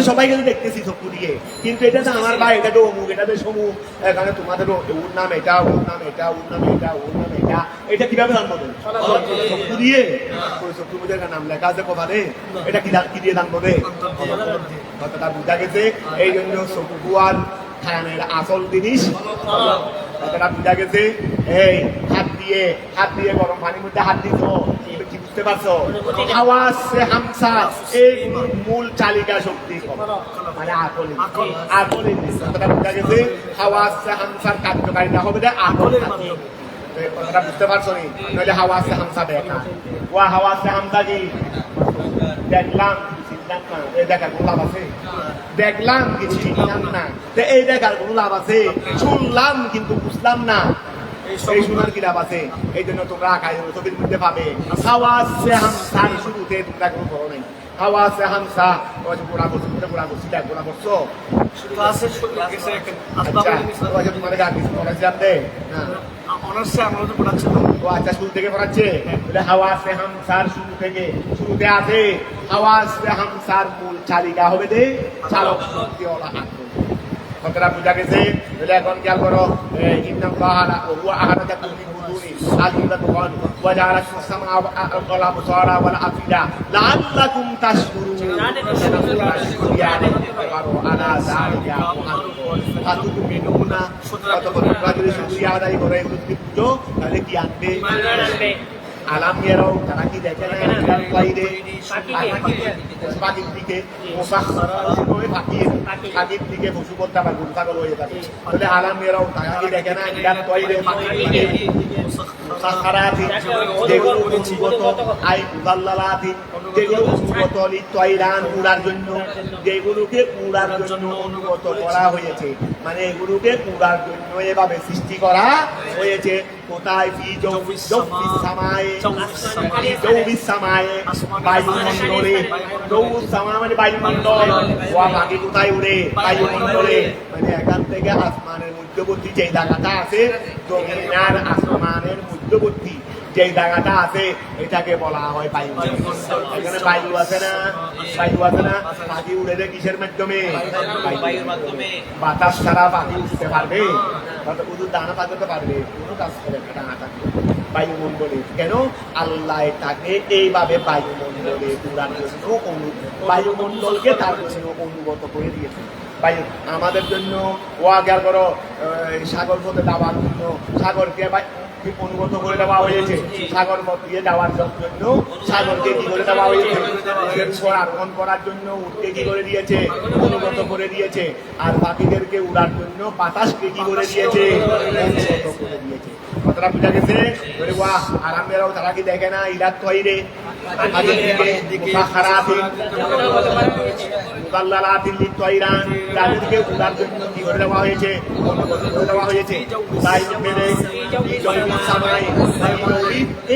সবাইকে তো দেখতেছি চক্ষু দিয়ে কিন্তু এটা তো আমার ভাই এটা তো অমুক এটা তো সমুক এখানে তোমাদের ওর নাম এটা ওর নাম এটা ওর নাম এটা ওর নাম এটা এটা কিভাবে জানবো চক্ষু দিয়ে চক্ষু বুঝে নাম লেখা আছে কপালে এটা কি দিয়ে জানবো রে কথাটা বুঝা গেছে এই জন্য চক্ষু আর খানের আসল জিনিস কথাটা বুঝা গেছে এই হাত দিয়ে গরম পানির মধ্যে হাত দিত কি বুঝতে পারছো হাওয়াসে হামসা এই মূল চালিকা শক্তি মানে আকলি কথাটা বুঝা গেছে হাওয়াসে হামসার কার্যকারিতা হবে আকল কথাটা বুঝতে পারছো নি নইলে হাওয়াসে হামসা দেখা ওয়া হাওয়াসে হামসা কি দেখলাম দেখার কোনো লাভ আছে দেখলাম কিছু চিনলাম না এই দেখার কোনো লাভ আছে শুনলাম কিন্তু বুঝলাম না এই শোনার কি লাভ আছে এই জন্য তোমরা ছবির মধ্যে পাবে হাওয়াসে হামসার শুরুতে তোমরা কোনো করো নাই হাওয়াসে হামসা গোড়া করছো তোমাদের জানতে আচ্ছা শুরু থেকে পড়াচ্ছে হাওয়াসে হামসার শুরুতে আছে হাওয়াসে হামসার মূল চালিকা হবে দে চালক শক্তিওয়ালা আকল কথাটা বুঝা গেছে এখন খেয়াল করো তাহলে কি আনবে আলাম ইয়ারাও তারা কি দেখে না ইলাল তাইরে পাখির দিকে পাখির দিকে পশু করতে আবার গরু ছাগল হয়ে যাবে তাহলে আলাম ইয়ারাও তারা কি দেখে না ইলাল তাইরে মুসাখখারাতি যেগুলো অনুগত আই মুদাল্লালাতি যেগুলো অনুগত লিত্তাইরান উড়ার জন্য যেগুলোকে উড়ার জন্য অনুগত করা হয়েছে মানে এগুলোকে উড়ার জন্য এভাবে সৃষ্টি করা হয়েছে কোথায় ফি জৌবিস সামায়ে জৌবিস সামায়ে বায়ুমণ্ডলে জৌবিস সামা মানে বায়ুমণ্ডল ওয়া বাকি কোথায় উড়ে বায়ুমণ্ডলে মানে এখান থেকে আসমানের মধ্যবর্তী যে জায়গাটা আছে জমিন আর আসমানের মধ্যবর্তী যে জায়গাটা আছে এটাকে বলা হয় বায়ুমণ্ডল এখানে বায়ু আছে না পাখি উড়ে যায় কিসের মাধ্যমে বায়ুর মাধ্যমে বাতাস ছাড়া পাখি উঠতে পারবে শুধু দানা পাঠাতে পারবে কোনো কাজ করে না দানা থাকবে বায়ুমণ্ডলে কেন আল্লাহ তাকে এইভাবে বায়ুমণ্ডলে উড়ার জন্য বায়ুমণ্ডলকে তার জন্য অনুগত করে দিয়েছে বায়ু আমাদের জন্য ওয়াগার করো সাগর পথে যাওয়ার জন্য সাগরকে অনুগত করে দেওয়া হয়েছে সাগর পথ দিয়ে যাওয়ার জন্য সাগরকে কি করে দেওয়া হয়েছে আরোহণ করার জন্য উঠকে কি করে দিয়েছে অনুগত করে দিয়েছে আর পাখিদেরকে উড়ার জন্য বাতাসকে কি করে দিয়েছে অনুগত করে দিয়েছে কথাটা বুঝা গেছে ওয়াহ আরামেরাও তারা কি দেখে না ইলাত তৈরে তাদেরকে উড়ার জন্য কি করে দেওয়া হয়েছে অনুগত করে দেওয়া হয়েছে তাই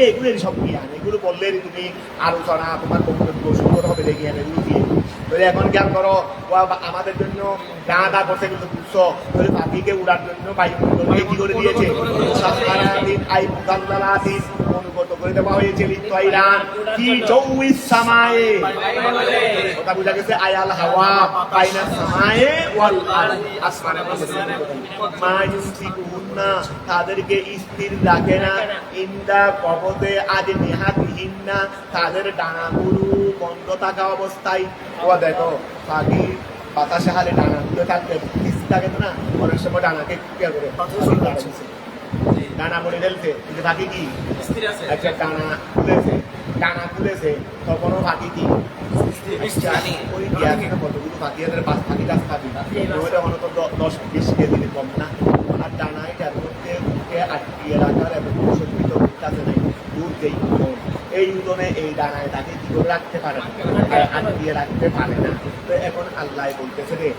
এগুলোর সব জ্ঞান এগুলো বললে তুমি আলোচনা তোমার বক্তব্য সুন্দর হবে দেখি এখন জ্ঞান করো আমাদের জন্য দাঁড়া করছে কিন্তু বুঝছো পাখিকে উড়ার জন্য বায়ুমণ্ডলকে কি করে দিয়েছে অনুগত করে দেওয়া হয়েছে কথা বুঝা গেছে আয়াল হাওয়া বাইনা সামায়ে ওয়াল আসমানে তাদেরকে স্থির রাখে না ইন্দা কবতে আজ নেহাতহীন না তাদের ডানাগুলো বন্ধ থাকা অবস্থায় ও দেখো পাখি বাতাসে হালে ডানা খুলে থাকতে থাকে না অনেক সময় ডানাকে করে ডানা মরে ফেলছে কিন্তু পাখি কি একটা ডানা খুলেছে তখনও পাখি কি ওই কতগুলো পাখি পাখি গাছ পাখি অন্তত 10-20 কেজি কম না আর ডানায় যার মধ্যে আটকিয়ে রাখার এবং শক্তিত কাছে নেই দুধ যেই উদন এই উদনে এই ডানায় তাকে কি করে রাখতে পারে না আটকিয়ে রাখতে পারে না তো এখন আল্লাহ বলতেছে রে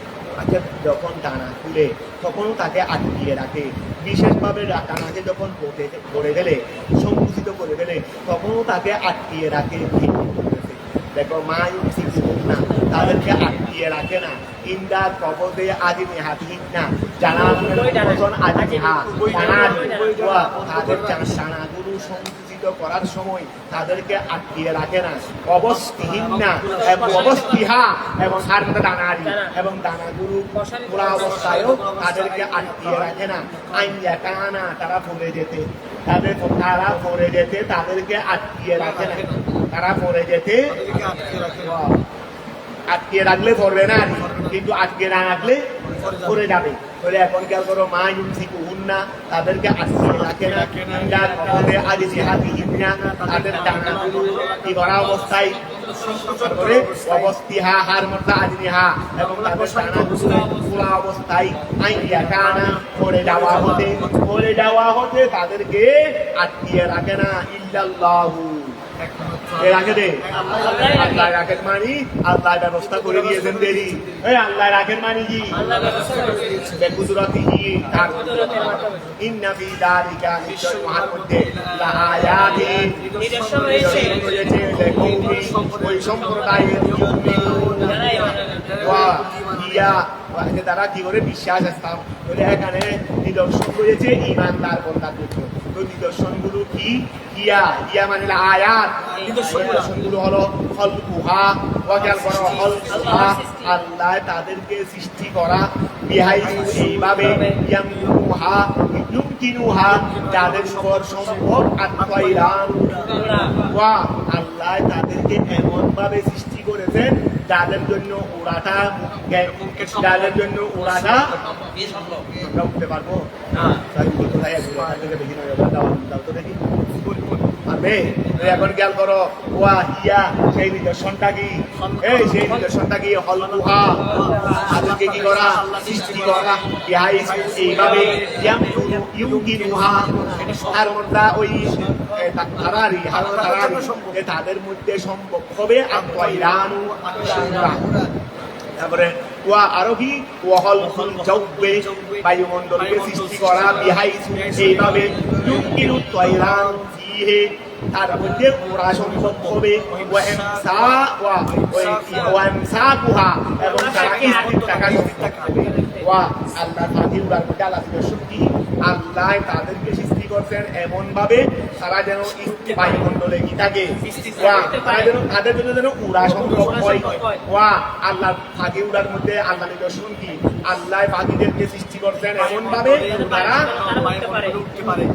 আচ্ছা যখন ডানা খুলে তখনও তাকে আটকিয়ে রাখে বিশেষভাবে ডানাকে যখন ধরে গেলে সংকুচিত করে গেলে তখনও তাকে আটকিয়ে রাখে দেখো মা না তাদেরকে আটকিয়ে রাখে না ইন্দা কবদে আদি নেহাতহীন না জানা আদি নেহা তাদের জানাগুলো সংকুচিত করার সময় তাদেরকে আটকিয়ে রাখে না অবস্থিহীন না এবং অবস্থিহা এবং আর ডানারি এবং ডানাগুলো পুরা অবস্থায়ও তাদেরকে আটকিয়ে রাখে না আইয়া কানা তারা পড়ে যেতে তাদেরকে আটকিয়ে রাখে না তারা পড়ে যেতে আটকিয়ে রাখলে পড়বে না কিন্তু আটকে না রাখলে পড়ে যাবে বলে এখন খেয়াল করো মা ইউমসিকু হুন্না তাদেরকে আটকিয়ে রাখে না আদি জিহাদিহিন না তাদের ডানাগুলো কি করা অবস্থায় অবস্থিহা হার মধ্যে আজনিহা এবং তাদের ডানাগুলো পুরা অবস্থায় আইয়া কানা পড়ে যাওয়া হতে তাদেরকে আটকিয়ে রাখে না ইল্লাল্লাহু রাখে দে আল্লাহ রাখেন মানি আল্লাহ ব্যবস্থা করে দিয়েছেন দেরি আল্লাহ রাখেন মানি কি বেকুদরতিহি তার ইন্না ফি যালিকা নিশ্চয় মহান মধ্যে লাআয়াতিন নিদর্শন রয়েছে ওই সম্প্রদায়ের তারা কি করে বিশ্বাস আসতাম বলে এখানে নিদর্শন রয়েছে ইমানদার বন্দার জন্য তো নিদর্শনগুলো কি ইয়া মানে আয়াত নিদর্শনগুলো হলো খলকুহা ওয়াকাল করা খলকুহা আল্লাহ তাদেরকে সৃষ্টি করা বিহাই এইভাবে ইয়ামকুহা ইউমকিনুহা তাদের উপর সম্ভব আত্মাইরান ওয়া আল্লাহ তাদেরকে এমন ভাবে সৃষ্টি করেছেন যাদের জন্য ওড়াটা আমরা উঠতে পারবো না তাই বলতে চাই বেশি নয় দাও তো দেখি পারবে? এখন খেয়াল করো ওয়া হিয়া সেই নিদর্শনটা কি? এই সেই নিদর্শনটা কি? হলকুহা তাদেরকে কি করা? সৃষ্টি করা। এইভাবে ইউগিনুহা তার মধ্যে ওই তাদের মধ্যে সম্ভব হবে আত্মাইরানু তারপরে ওয়া আরো কি ওয়াহল জৌবে বায়ুমণ্ডলকে সৃষ্টি করা বিহাইসু এইভাবে ইউকিনু তয়রান ফিহে তার মধ্যে ওরা সম্ভব হবে এবং তারা আল্লাহ ফাতিউরার মধ্যে আল্লাহ শক্তি আল্লাহ তাদেরকে সৃষ্টি করছেন এমন ভাবে তারা যেন বায়ুমণ্ডলে কি থাকে তারা যেন তাদের জন্য যেন উড়া সম্ভব হয়। আল্লাহ ফাতিউরার মধ্যে আল্লাহ নিদর্শন কি আল্লাহ পাখিদেরকে সৃষ্টি করছেন এমন ভাবে তারা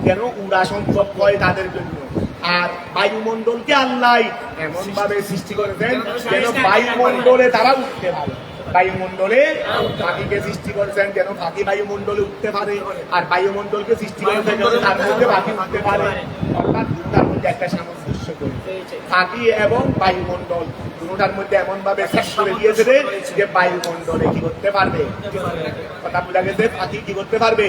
যেন উড়া সম্ভব হয় তাদের জন্য। আর বায়ুমণ্ডলকে আল্লাহ এমন ভাবে সৃষ্টি করেছেন যেন বায়ুমণ্ডলে তারা উঠতে পারে। বায়ুমণ্ডলে পাখিকে সৃষ্টি করেছেন যেন পাখি বায়ুমণ্ডলে উঠতে পারে, আর বায়ুমণ্ডলকে সৃষ্টি করেছেন যেন তার মধ্যে পাখি উঠতে পারে। অর্থাৎ দুটার মধ্যে একটা সামঞ্জস্য করে পাখি এবং বায়ুমণ্ডল দুটার মধ্যে এমন ভাবে শেষ করে দিয়েছে যে বায়ুমণ্ডলে কি করতে পারবে। কথা বোঝা গেছে? পাখি কি করতে পারবে?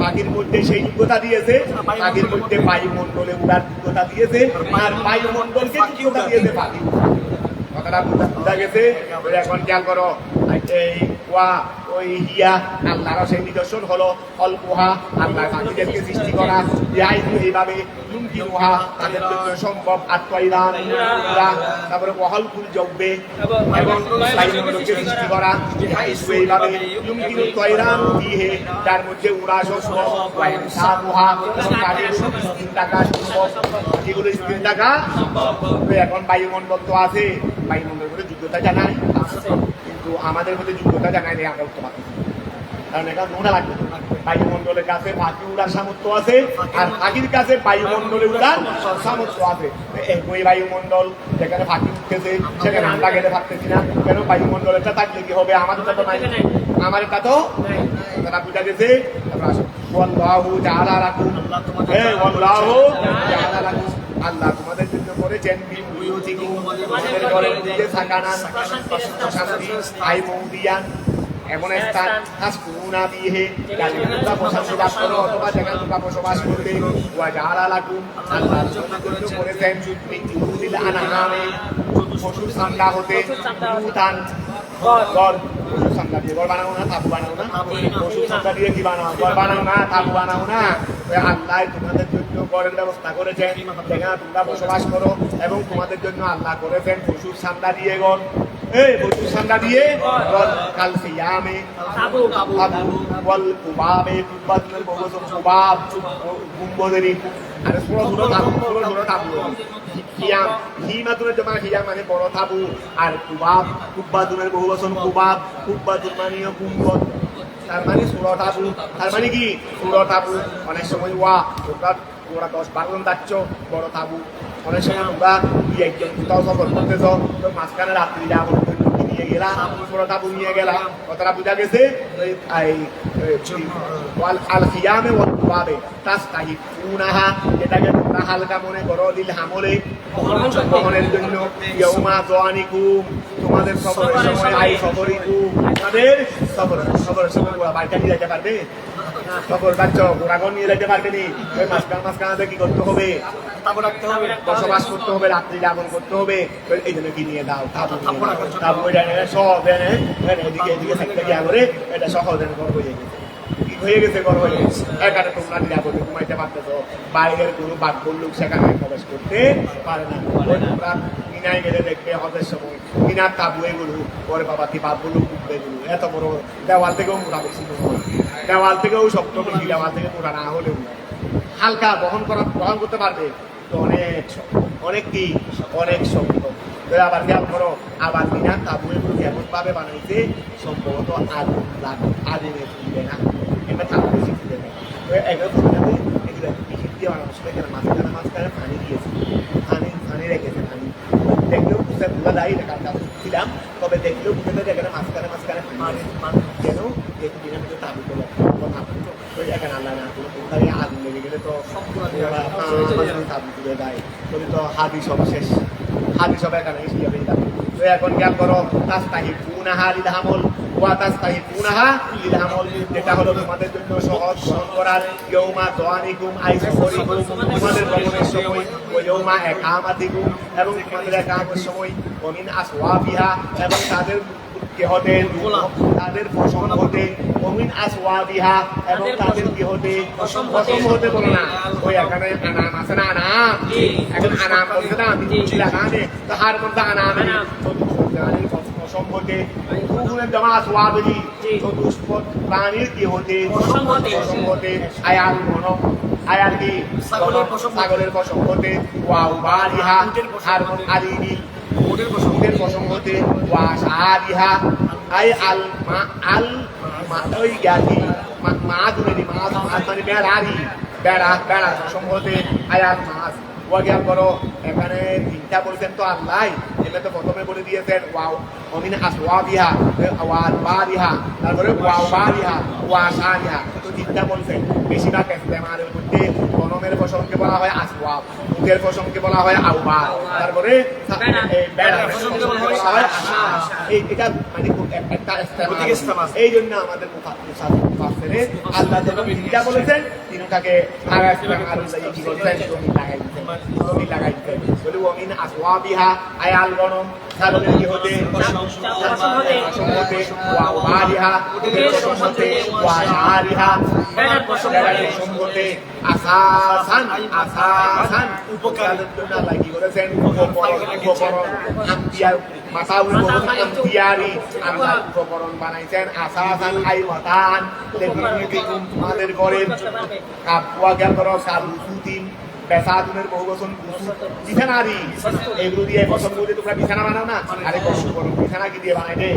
পাখির মধ্যে সেই যোগ্যতা দিয়েছে, পাখির মধ্যে বায়ুমণ্ডলে উড়ার যোগ্যতা দিয়েছে, আর বায়ুমণ্ডলকে যোগ্যতা দিয়েছে পাখি। কথাটা বোঝা গেছে? এখন খেয়াল করো ওই হিয়া আল্লাহর সেই নিদর্শন হলো অল্পহা আল্লাহ পাখিদেরকে সৃষ্টি করা এইভাবে লুমকিনুহা তাদের জন্য সম্ভব আত্মাইরান তারপরে ওয়াহলকুল জব্বে এবং বায়ুমণ্ডলকে সৃষ্টি করা এইভাবে লুমকিনু তয়রান ফিহে যার মধ্যে উড়া সম্ভব ওয়াইনসাবুহা তাদের স্পিন থাকা সম্ভব যেগুলো স্পিন থাকা। এখন বায়ুমণ্ডল তো আছে, বায়ুমণ্ডল করে যোগ্যতা জানাই কিন্তু আমাদের মধ্যে যোগ্যতা জানাই নেই আমরা উঠতে পারছি কারণ এটা নোনা লাগবে। বায়ুমণ্ডলের কাছে পাখি উড়ার সামর্থ্য আছে আর পাখির কাছে বায়ুমণ্ডলে উড়ার সামর্থ্য আছে। ওই বায়ুমণ্ডল যেখানে পাখি উঠতেছে সেখানে আমরা গেলে থাকতেছি না কেন? বায়ুমণ্ডলেরটা থাকলে কি হবে? আমাদের তো নাই, আমার এটা তো তারা বুঝা গেছে। আল্লাহ তোমাদের জন্য করেছেন এমন একটা হাসকুনা দিয়ে অথবা যেখানে তোমরা বসবাস করবে করেছেন পশুর সামলা হতে পশুর সামলা দিয়ে ঘর বানাও না, তাবু বানাও না। পশুর সামলা দিয়ে কি বানাও? ঘর বানাও না, তাবু বানাও না। আল্লাহ তোমাদের জন্য ঘরের ব্যবস্থা করেছেন যেখানে তোমরা বসবাস করো এবং তোমাদের জন্য আল্লাহ করেছেন পশুর সামলা দিয়ে ঘর। পশুর সামলা দিয়ে কাল সিয়ামে ওয়াল কুবাবে কুবাদের বহুবচন কুবাব গুম্বদেরই আর ছোট ছোট তাবু হিয়াম হিমাতুনের জমা হিয়াম মানে বড় তাবু আর কুবাব কুব্বাতুনের বহুবচন কুবাব কুব্বাতুর মানে গুম্বদ তার মানে ছোট তাবু। তার মানে কি ছোট তাবু? অনেক সময় ওরা 10-12 জন যাচ্ছ বড় তাবু। অনেক সময় তোমরা একজন কোথাও সফর করতেছ তো মাঝখানে রাত্রি যাবো নিয়ে গেলাম ছোট তাবু নিয়ে গেলাম। কথাটা বোঝা গেছে? এটাকে তোমরা হালকা মনে করো দিল হামলে বহনের জন্য তোমাদের সফরের সময় আই সফরিকুম তোমাদের সফরের সময় বাড়িটা নিয়ে যেতে পারবে? সফর বাচ্চ ঘোড়াঘর নিয়ে যেতে পারবে নি? ওই মাঝখানে কি করতে হবে? বসবাস করতে হবে, রাত্রি যাপন করতে হবে। এই জন্য কি নিয়ে দাও তাবু তাবু সব এদিকে এদিকে থাকতে গিয়া করে এটা সহজে ঘর হয়ে গেছে। কি হয়ে গেছে? ঘর হয়ে গেছে। এখানে তোমরা নিরাপদে ঘুমাইতে পারতেছ, বাইরের কোনো বাঘবল লোক সেখানে প্রবেশ করতে পারে না। তোমরা মিনায় গেলে দেখবে হজের সময় মিনার তাবু এগুলো পরে বাবা কি বাঘগুলো উঠবে এগুলো এত বড় দেওয়াল থেকেও মোটা বেশি, দেওয়াল থেকেও শক্ত বেশি, দেওয়াল থেকে মোটা না হলেও হালকা বহন করতে পারবে। তো অনেক কি অনেক শক্ত। আবার খেয়াল করো আবার মিনার তাবু এগুলো কেমন ভাবে বানাইছে সম্ভবত আগুনে ফুলবে না, এটা তাবু বেশি ফুলে না। এগুলো ফুলবে এগুলো দিয়ে বানানো ছিল। এখানে মাঝখানে পানি দিয়েছে, পানি রেখেছে। পানি দেখলেও বুঝতে বোঝা যায় এটা কারণ ছিলাম, তবে দেখলেও বুঝতে যায় এখানে মাঝখানে পানি যেন দেখুন তাবু করে এখানে আল্লাহ না আগুন লেগে গেলে তো দেয় তো হাদিস সব শেষ, হাদিস সব এখানে তো এখন খেয়াল করো তাস্তাহিবুনাহা লিলহামল ওয়া তাস্তাহিবুনাহা লিলহামল, যেটা হলো তোমাদের জন্য সহজ গ্রহণ করার, ইয়াউমা দানিকুম আই সফরিকুম, তোমাদের ভ্রমণের সময়, ওয়া ইয়াউমা ইকামাতিকুম, এবং তোমাদের ইকামাতের সময়, ওয়া মিন আসওয়াবিহা, এবং তাদের গৃহতে তাদের পশম হতে, ওমিন আসওয়াবিহা, এবং তাদের গৃহতে পশম হতে বলো না, ওই এখানে আনাম আছে না, আনাম এখন আনাম বলছে না, লাগানে তো হার মধ্যে আনাম পশম হতে, দুগুণের জমা আসওয়াবি চতুষ্পদ প্রাণীর গৃহতে পশম হতে, আয়াল মনম আয়াল কি ছাগলের পশম হতে, ওয়াও বারিহা আর আলিবি উটের পশম হতে, ওয়া শারিহা আই আল মা ওই গাতি মা দুনেরি মা মানে বেড়ারি বেড়া পশম হতে, আয়াত মাছ। ওয়া জ্ঞান করো এখানে তিনটা বলছেন তো আল্লাহ, এখানে তো প্রথমে বলে দিয়েছেন ওয়াও অমিন আসওয়াবিহা ওয়াল বারিহা, তারপরে ওয়াও বারিহা ওয়া শারিহা, তো তিনটা বলছেন। বেশিরভাগ ইস্তেমালের মধ্যে গণমের পশমকে বলা হয় আসওয়াব, উটের পশমকে বলা হয় আউবার, তারপরে বেড়ার পশমকে বলা হয় আশা। এটা মানে একটা ইস্তেমাল। এই জন্য আমাদের মুফাসসিরে আল্লাহ যখন তিনটা বলেছেন তিনটাকে আরো ইস্তেমাল কি বলছেন জমি লাগাই দিতেন বলে ওমিন আসওয়াবিহা আয়াল গণম ছাগলের কি হতে পশম হতে, ওয়া বারিহা উটের পশম হতে, ওয়া শারিহা বেড়ার পশম হতে, আসাসান উপকারের জন্য আল্লাহ কি করেছেন উপকরণ আম্বিয়ার মাথা আম্বিয়ারি আল্লাহ উপকরণ বানাইছেন, আসাসান আই মাতান লেবিকুম তোমাদের ঘরের কাবওয়া জ্ঞান করো সাবুসুদিন বেসাদুনের বহু বচন বিছানারি, এগুলো দিয়ে পশমগুলো তোমরা বিছানা বানাও না, আরে গরম বিছানা কি দিয়ে বানাই দে,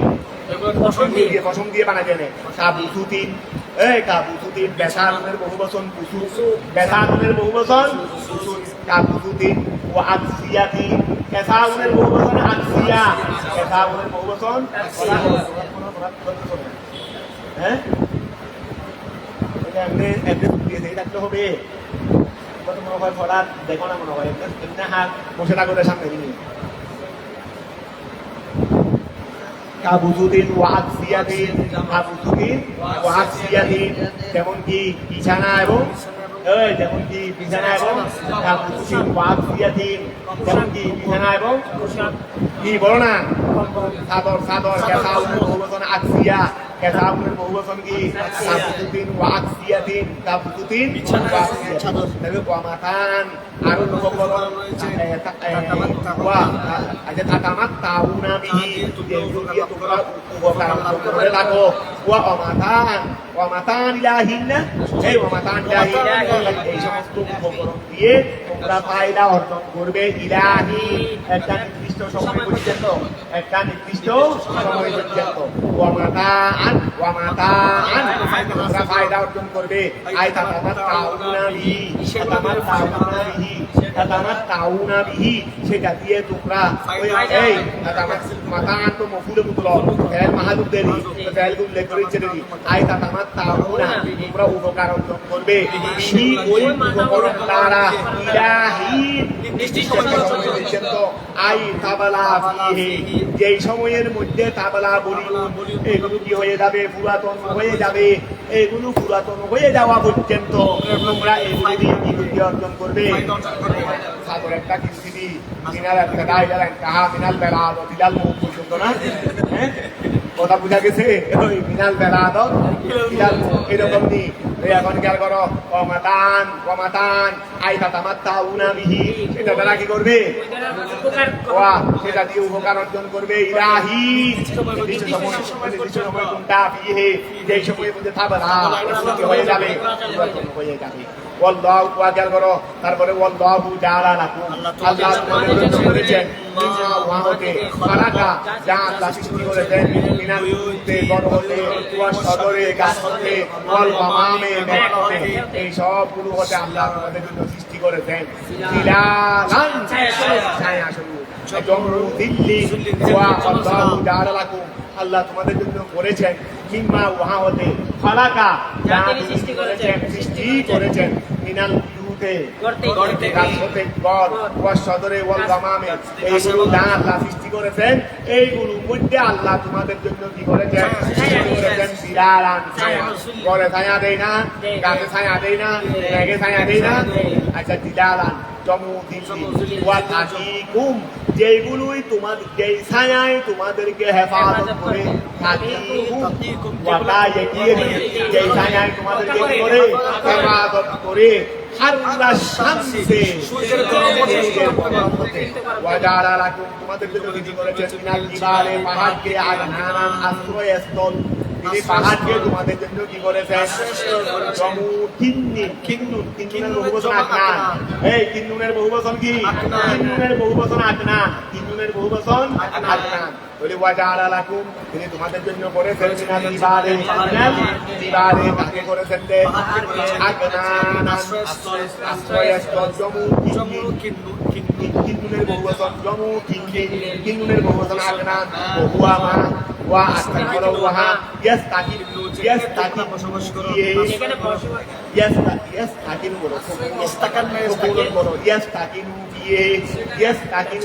পশম দিয়ে বানাই দেয় কাবুসুদিন কাবুসুদিন বেসাদুনের বহু বচন বেসাদুনের বহু বচন কাবুসুদিন, ও আকসিয়াতি কেসাউনের বহু বচন আকসিয়া, কেসাউনের বহু বচন হ্যাঁ এমনি দিয়ে থাকতে হবে। মনে হয় ফলার দেখো না, মনে হয় এমনি হাত বসে থাকতে সামনে দিন কাবুজুদ্দিন ওয়াকসিয়াদিন কাবুজুদ্দিন ওয়াকসিয়াদিন, যেমন কি বিছানা এবং যেমন কি বিছানা এবং কাবুজুদ্দিন ওয়াকসিয়াদিন, যেমন কি বিছানা এবং কি বলো না চাদর কেসাউনের বহুবচন আকসিয়া, কেসাউনের বহুবচন কি কাবুজুদ্দিন ওয়াকসিয়াদিন, কাবুজুদ্দিন ওয়াকসিয়াদিন, ওয়ামাতান আরো উপকরণ তাতামাত্তাউনা বিহি, যেগুলো দিয়ে তোমরা উপকার করে থাকো, ওয়ামাতান ইলাহিন্না ওয়ামাতান ইলাহিন্না, এই সমস্ত উপকরণ দিয়ে তোমরা ফায়দা অর্জন করবে, ইলাহি একটা নির্দিষ্ট সময় পর্যন্ত, একটা নির্দিষ্ট সময় পর্যন্ত, ওয়ামাতান তোমরা ফায়দা অর্জন করবে, আই তাতামাত্তাউনা বিহি সেটা দিয়ে তোমরা এই মাতান তো মফুলে মুতলব ফেল মাহাদুদ্দেরি ফেলগুলো উল্লেখ করেছে দেরি, আই তাতামাত্তাউনা তোমরা উপকার অর্জন করবে, বিহি ওই উপকরণ দ্বারা ইলাহি নির্দিষ্ট সময় পর্যন্ত, আই তাবালা ফিহি যেই সময়ের মধ্যে তাবালা বলি এগুলো কি হয়ে যাবে পুরাতন হয়ে যাবে, এগুলো পুরাতন হয়ে যাওয়া পর্যন্ত তোমরা এগুলো দিয়ে কি অর্জন করবে। সাদর একটা কিস্তি মিনাল কাদাই জানেন কাহা মিনাল বেলাদ দিলাল মুখ পর্যন্ত না, হ্যাঁ কথা বুঝা গেছে, ওই মিনাল বেলাদ দিলাল মুখ এরকম নি। এখন খেয়াল করো ওয়ামাতান আই তাতামাত্তাউনা বিহি, এটা দ্বারা কি করবে ওয়া সেটা দিয়ে উপকার অর্জন করবে, ইলাহি নির্দিষ্ট সময় কোনটা ফিহি যেই সময়ের মধ্যে তাবালা হয়ে যাবে হয়ে যাবে। ওয়াল্লাহু ওয়া খেয়াল করো তারপরে ওয়াল্লাহু জাআলা লাকুম আল্লাহ তোমাদের জন্য করেছেন ওয়া হতে ফারাকা যা আল্লাহ সৃষ্টি করেছেন মিনাল উতে বড় হতে ওয়া সদরে গাছ হতে ওয়াল মামামে মেঘতে, এই সবগুলো হতে আল্লাহ তোমাদের জন্য সৃষ্টি করেছেন, জিলালান ছায়া স্বরূপ দিল্লি ওয়া আল্লাহু জাআলা লাকুম আল্লাহ তোমাদের জন্য করেছেন মিম্মা ওয়া হতে খালাকা যা তিনি সৃষ্টি করেছেন মিনাল বিরুদ্ধে গাছ হতে ঘর ওয়াস সদরে ওয়াল গামামে এইগুলো যা আল্লাহ সৃষ্টি করেছেন এইগুলোর মধ্যে আল্লাহ তোমাদের জন্য কি করেছেন বিরারান ঘরে ছায়া দেয় না, গাছে ছায়া দেয় না, ব্যাগে ছায়া দেয় না। আচ্ছা দিলালান যেগুলোই তোমাদের যেই ছায়ায় তোমাদেরকে হেফাজত করে যেই ছায়ায় তোমাদেরকে করে হেফাজত করে তোমাদের জন্য বিধি করেছেন পাহাড়কে আশ্রয়স্থল। তিনি পাহাড়কে তোমাদের জন্য কি করেছেন কিন্নুনের বহুবচন আকনান। এই কিন্নুনের বহুবচন কি? কিন্নুনের বহুবচন আকনান। কিন্নুনের বহুবচন আকনান। বলে ওয়াজাআলা লাকুম তিনি তোমাদের জন্য করেছেন মিনাল জিবালে কাকে করেছেন রে আকনান আশ্রয়স্থল। কিন্নুনের বহুবচন জমু কিন্নুনের বহুবচন আকনান ওহুয়ামা ওয়া আস্তান করো ওহা ইয়াস্তাকিন বসবাস করো এখানে ইয়াস্তাকিন করো ইয়াস্তাকিন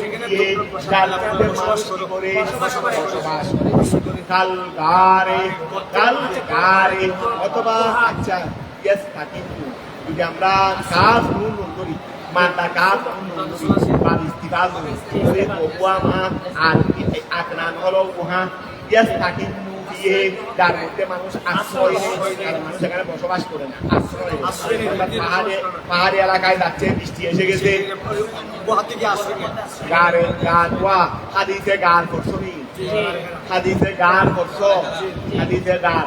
কালকে বসবাস করে কাল গারে অথবা আচ্ছা ইয়াস্তাকিন যদি আমরা কাজ নুন করি মাতা কাজ বা ইস্তিফাল করে ওহুয়ামা আর আকনান হলো ওহা ইয়াস্তাকিন দিয়ে যার মধ্যে মানুষ আশ্রয় নেয়, মানুষ এখানে বসবাস করে না, আশ্রয় পাহাড়ি এলাকায় যাচ্ছে, বৃষ্টি এসে গেছে, হাদিসে গান করছো নি, হাদিসে গান করছো, হাদিসে গান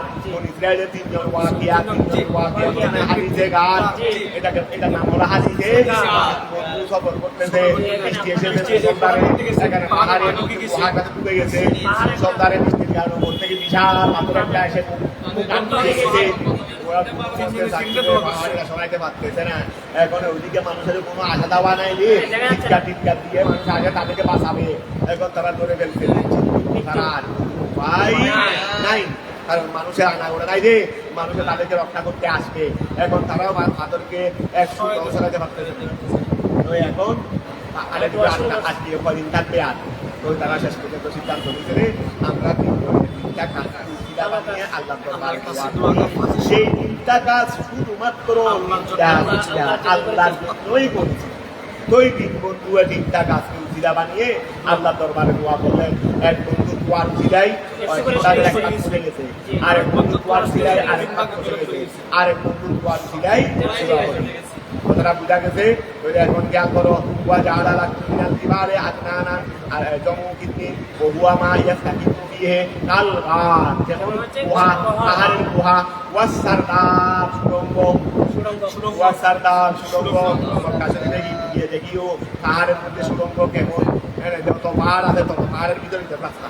ইসরায়েলের তিনজন ওয়াকিয়া হাদিসে গান এটা নাম হলো হাদিসে বন্ধু সফর করতেছে, বৃষ্টি এসে এখানে পাহাড়ে গুহাটাতে ডুবে গেছে, সন্ধ্যারে বৃষ্টির কারণে ওর থেকে বিশাল পাথর একটা এসে সবাইকে পারতেছে না। এখন ওইদিকে মানুষের কোনো আশা দেওয়া নাই, টিটকার দিয়ে মানুষ আগে তাদেরকে বাঁচাবে, এখন তারা ধরে ফেলছে, তারা আর উপায় নাই, কারণ মানুষের আনাগোড়া নাই রে, মানুষে তাদেরকে রক্ষা করতে আসবে, এখন তারাও তাদেরকে একশো চালাতে পারতেছে। এখন আজকে কদিন থাকবে আর তো তারা শেষ পর্যন্ত সিদ্ধান্ত নিতে আমরা সেই তিনটা কাজ শুধুমাত্র আল্লাহর জন্যই করছি। দুই তিন বন্ধু তিনটা কাজ উজিলা বানিয়ে আল্লাহ দরবারে দোয়া করলেন। এক বন্ধু কুয়ার উজিলাই চলে গেছে, আরেক বন্ধু কুয়ার উজিলাই আরেক পাক চলে গেছে, আরেক বন্ধু কুয়ার উজিলাই কথাটা বুঝা গেছে। এখন জ্ঞান করো ওয়াজাআলা লাকুম মিনাল জিবালি আকনানা জমু কিতনি ওহুয়ামা ইয়াস্তাকিন ফিহি কাল গার, যেমন গুহা, পাহাড়ের গুহা, ওয়াসারদার সুড়ঙ্গ, ওয়াসারদার সুড়ঙ্গ। মক্কা শরীফে গিয়ে দেখিও পাহাড়ের মধ্যে সুড়ঙ্গ কেমন, যত পাহাড় আছে তত পাহাড়ের ভিতরে রাস্তা,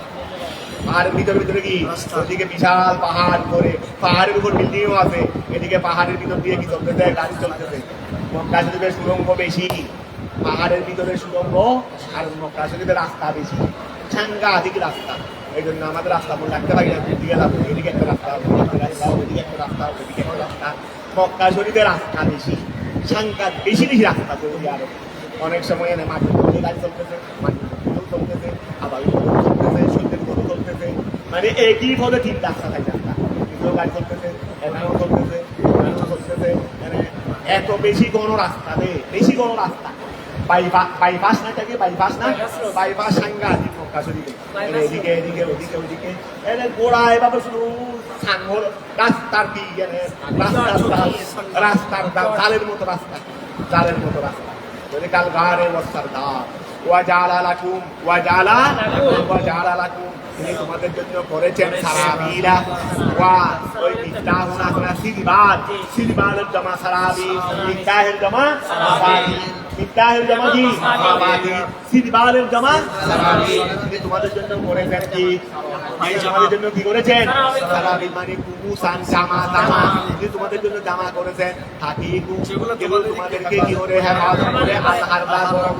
পাহাড়ের ভিতরে কি ওদিকে বিশাল পাহাড় করে, পাহাড়ের উপর বিল্ডিংও আছে, এদিকে পাহাড়ের ভিতর দিয়ে কি চলতেছে, গাড়ি চলতেছে। মক্কা শরীফের সুড়ঙ্গ বেশি, পাহাড়ের ভিতরে সুড়ঙ্গ, আর মক্কা শরীফের রাস্তা বেশি, সাংঘাতিক রাস্তা। এই জন্য আমাদের রাস্তা মনে রাখতে পারি না, দিকে যাবো, এদিকে একটা রাস্তা, ওইদিকে একটা রাস্তা, ওইদিকে একটা রাস্তা। মক্কা শরীফের রাস্তা বেশি, সাংঘাতিক বেশি রাস্তা চলছে। আরো অনেক সময় এনে মাটির উপরে গাড়ি চলতেছে, মাটির উপরেও চলতেছে, আবার উপরেও চলতেছে, সূর্যের উপরেও চলতেছে, মানে একই পদে ঠিক রাস্তা থাকে। রাস্তা এদিকেও গাড়ি চলতেছে, এখানেও চলতেছে, এখানেও চলতেছে, মানে এত বেশি কোনো রাস্তা নেই, বেশি কোনো রাস্তা। বাইপাস না থাকে, বাইপাস না, বাইপাস সাংঘাতিক মক্কা শরীফে, এদিকে এদিকে ওদিকে ওদিকে এনে গোড়া এভাবে শুধু সাঙ্গর রাস্তার দিকে, রাস্তার জালের মতো রাস্তা, জালের মতো রাস্তা। কাল গারে ওয়াসারদার ওয়াজাআলা লাকুম তিনি তোমাদের জন্য করেছেন সারাবিলা ওয়া ওই মিফতাহুন আকনা সিলবালের জমা সারাবি, মিফতাহের জমা সারাবি, মিফতাহের জমা কি সারাবি, সিলবালের জমা সারাবি। তিনি তোমাদের জন্য করেছেন কি, তোমাদের জন্য কি করেছেন সারাবি, মানে কুমুসান জামা, জামা তিনি তোমাদের জন্য জামা করেছেন। হাকিকু যেগুলো তোমাদেরকে কি করে হেফাজত করে, আল হাররা গরম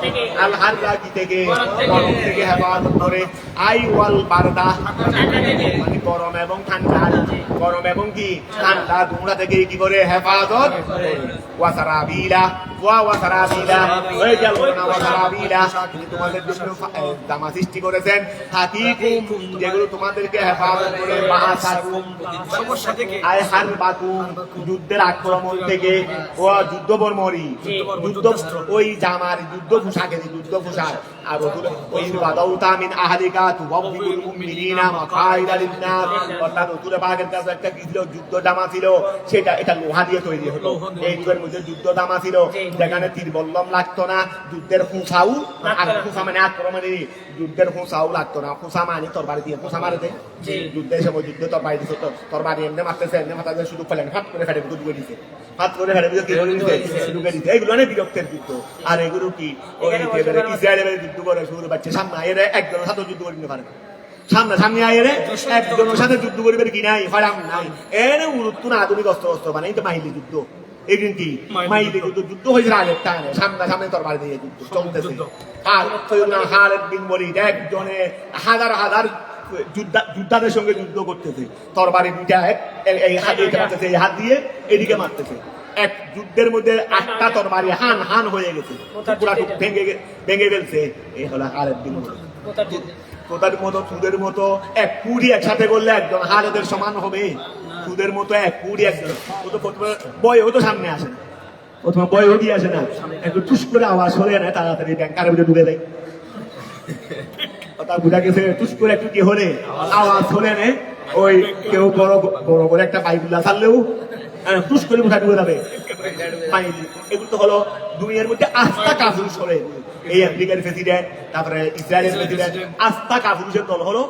থেকে, আল হাররা কি থেকে, গরম থেকে হেফাজত করে। আই ওয়াল বারদা, মানে গরম এবং ঠান্ডা, গরম এবং কি ঠান্ডা তোমরা থেকে কি করে হেফাজত, ওয়াসারাবিলা ওয়াসারাবিলা, ওই গেল না ওয়াসারাবিলা, তিনি তোমাদের জন্য জামা সৃষ্টি করেছেন, তাকিকুম যেগুলো তোমাদেরকে হেফাজত করে, বাসাকুম সমস্যা থেকে, আয় হারবাকুম যুদ্ধের আক্রমণ থেকে, ও যুদ্ধ বর্মরি যুদ্ধ ওই জামার যুদ্ধ পোশাক, যুদ্ধ পোশাক, আর ওই ওয়াদাউতা মিন আহলিকা তুওয়াব্বিউল মুমিনিনা মাকাইদা লিন-নাস, অর্থাৎ রাসূল পাকের কাছে একটা কি ছিল, যুদ্ধ জামা ছিল, সেটা এটা লোহা দিয়ে তৈরি হতো। এই যুগের মধ্যে যুদ্ধ জামা ছিল যেখানে তীর বল্লম লাগতো না, যুদ্ধের খুঁসাও, আর খুঁসা মানে আক্রমণের, যুদ্ধের খুঁসাও লাগতো না, খুঁসা মানে তরবারি দিয়ে খুঁসা মারে দেয়, যুদ্ধের সময় যুদ্ধ তরবারি দিত, তরবারি এমনি মারতেছে, এমনি মারতে শুধু ফেলেন, হাত করে ফেলে ঢুকে দিছে, হাত করে ফেলে কি করে দিতে ঢুকে দিতে, এইগুলো অনেক বিরক্তের যুদ্ধ। আর এগুলো কি ওই ইসরায়েলের যুদ্ধ করে শুরু বাচ্চা সামনে এরা একজনের সাথে যুদ্ধ করতে পারে, সামনে সামনে আইরে একজনের সাথে যুদ্ধ করিবার কি নাই, হরাম নাই, এর উরুত্তু না আধুনিক অস্ত্র মানে তো মাইলি যুদ্ধ, এগুলো কি মাইলি যুদ্ধ হয়েছে আগের টানে, সামনে সামনে তরবারি দিয়ে যুদ্ধ চলতেছে। আর খালিদ বিন ওয়ালিদ একজনে হাজার হাজার যোদ্ধাদের সঙ্গে যুদ্ধ করতেছে, তরবারি দুইটা এই হাত দিয়ে মারতেছে, এই হাত দিয়ে এদিকে মারতেছে, এক যুদ্ধের মধ্যে 8টা তরবারি হান হান হয়ে গেছে, পুরা ভেঙে ফেলছে। এই হলো খালিদ বিন ওয়ালিদ। কোথার মতো সুদের মতো এক কুড়ি একসাথে করলে একজন খালিদের সমান হবে? সুদের মতো এক কুড়ি একজন, ও তো প্রথমে বয় ও তো সামনে আসে না, প্রথমে বয় ও দিয়ে আসে না, একটু টুস করে আওয়াজ হলে না তাড়াতাড়ি ব্যাংকারের ভিতরে ঢুকে দেয়, কথা বুঝা গেছে? টুস করে একটু কি হলে আওয়াজ হলে না, ওই কেউ বড় বড় করে একটা বাইবুল্লাহ ছাড়লেও টুস করে মুখা ঢুকে যাবে। এগুলো তো হলো দুনিয়ার মধ্যে আস্থা কাফুরুষ হলে, এই আমেরিকার প্রেসিডেন্ট, তারপরে ইসরায়েলের প্রেসিডেন্ট, আস্থা কাফুরুষের দল হলো।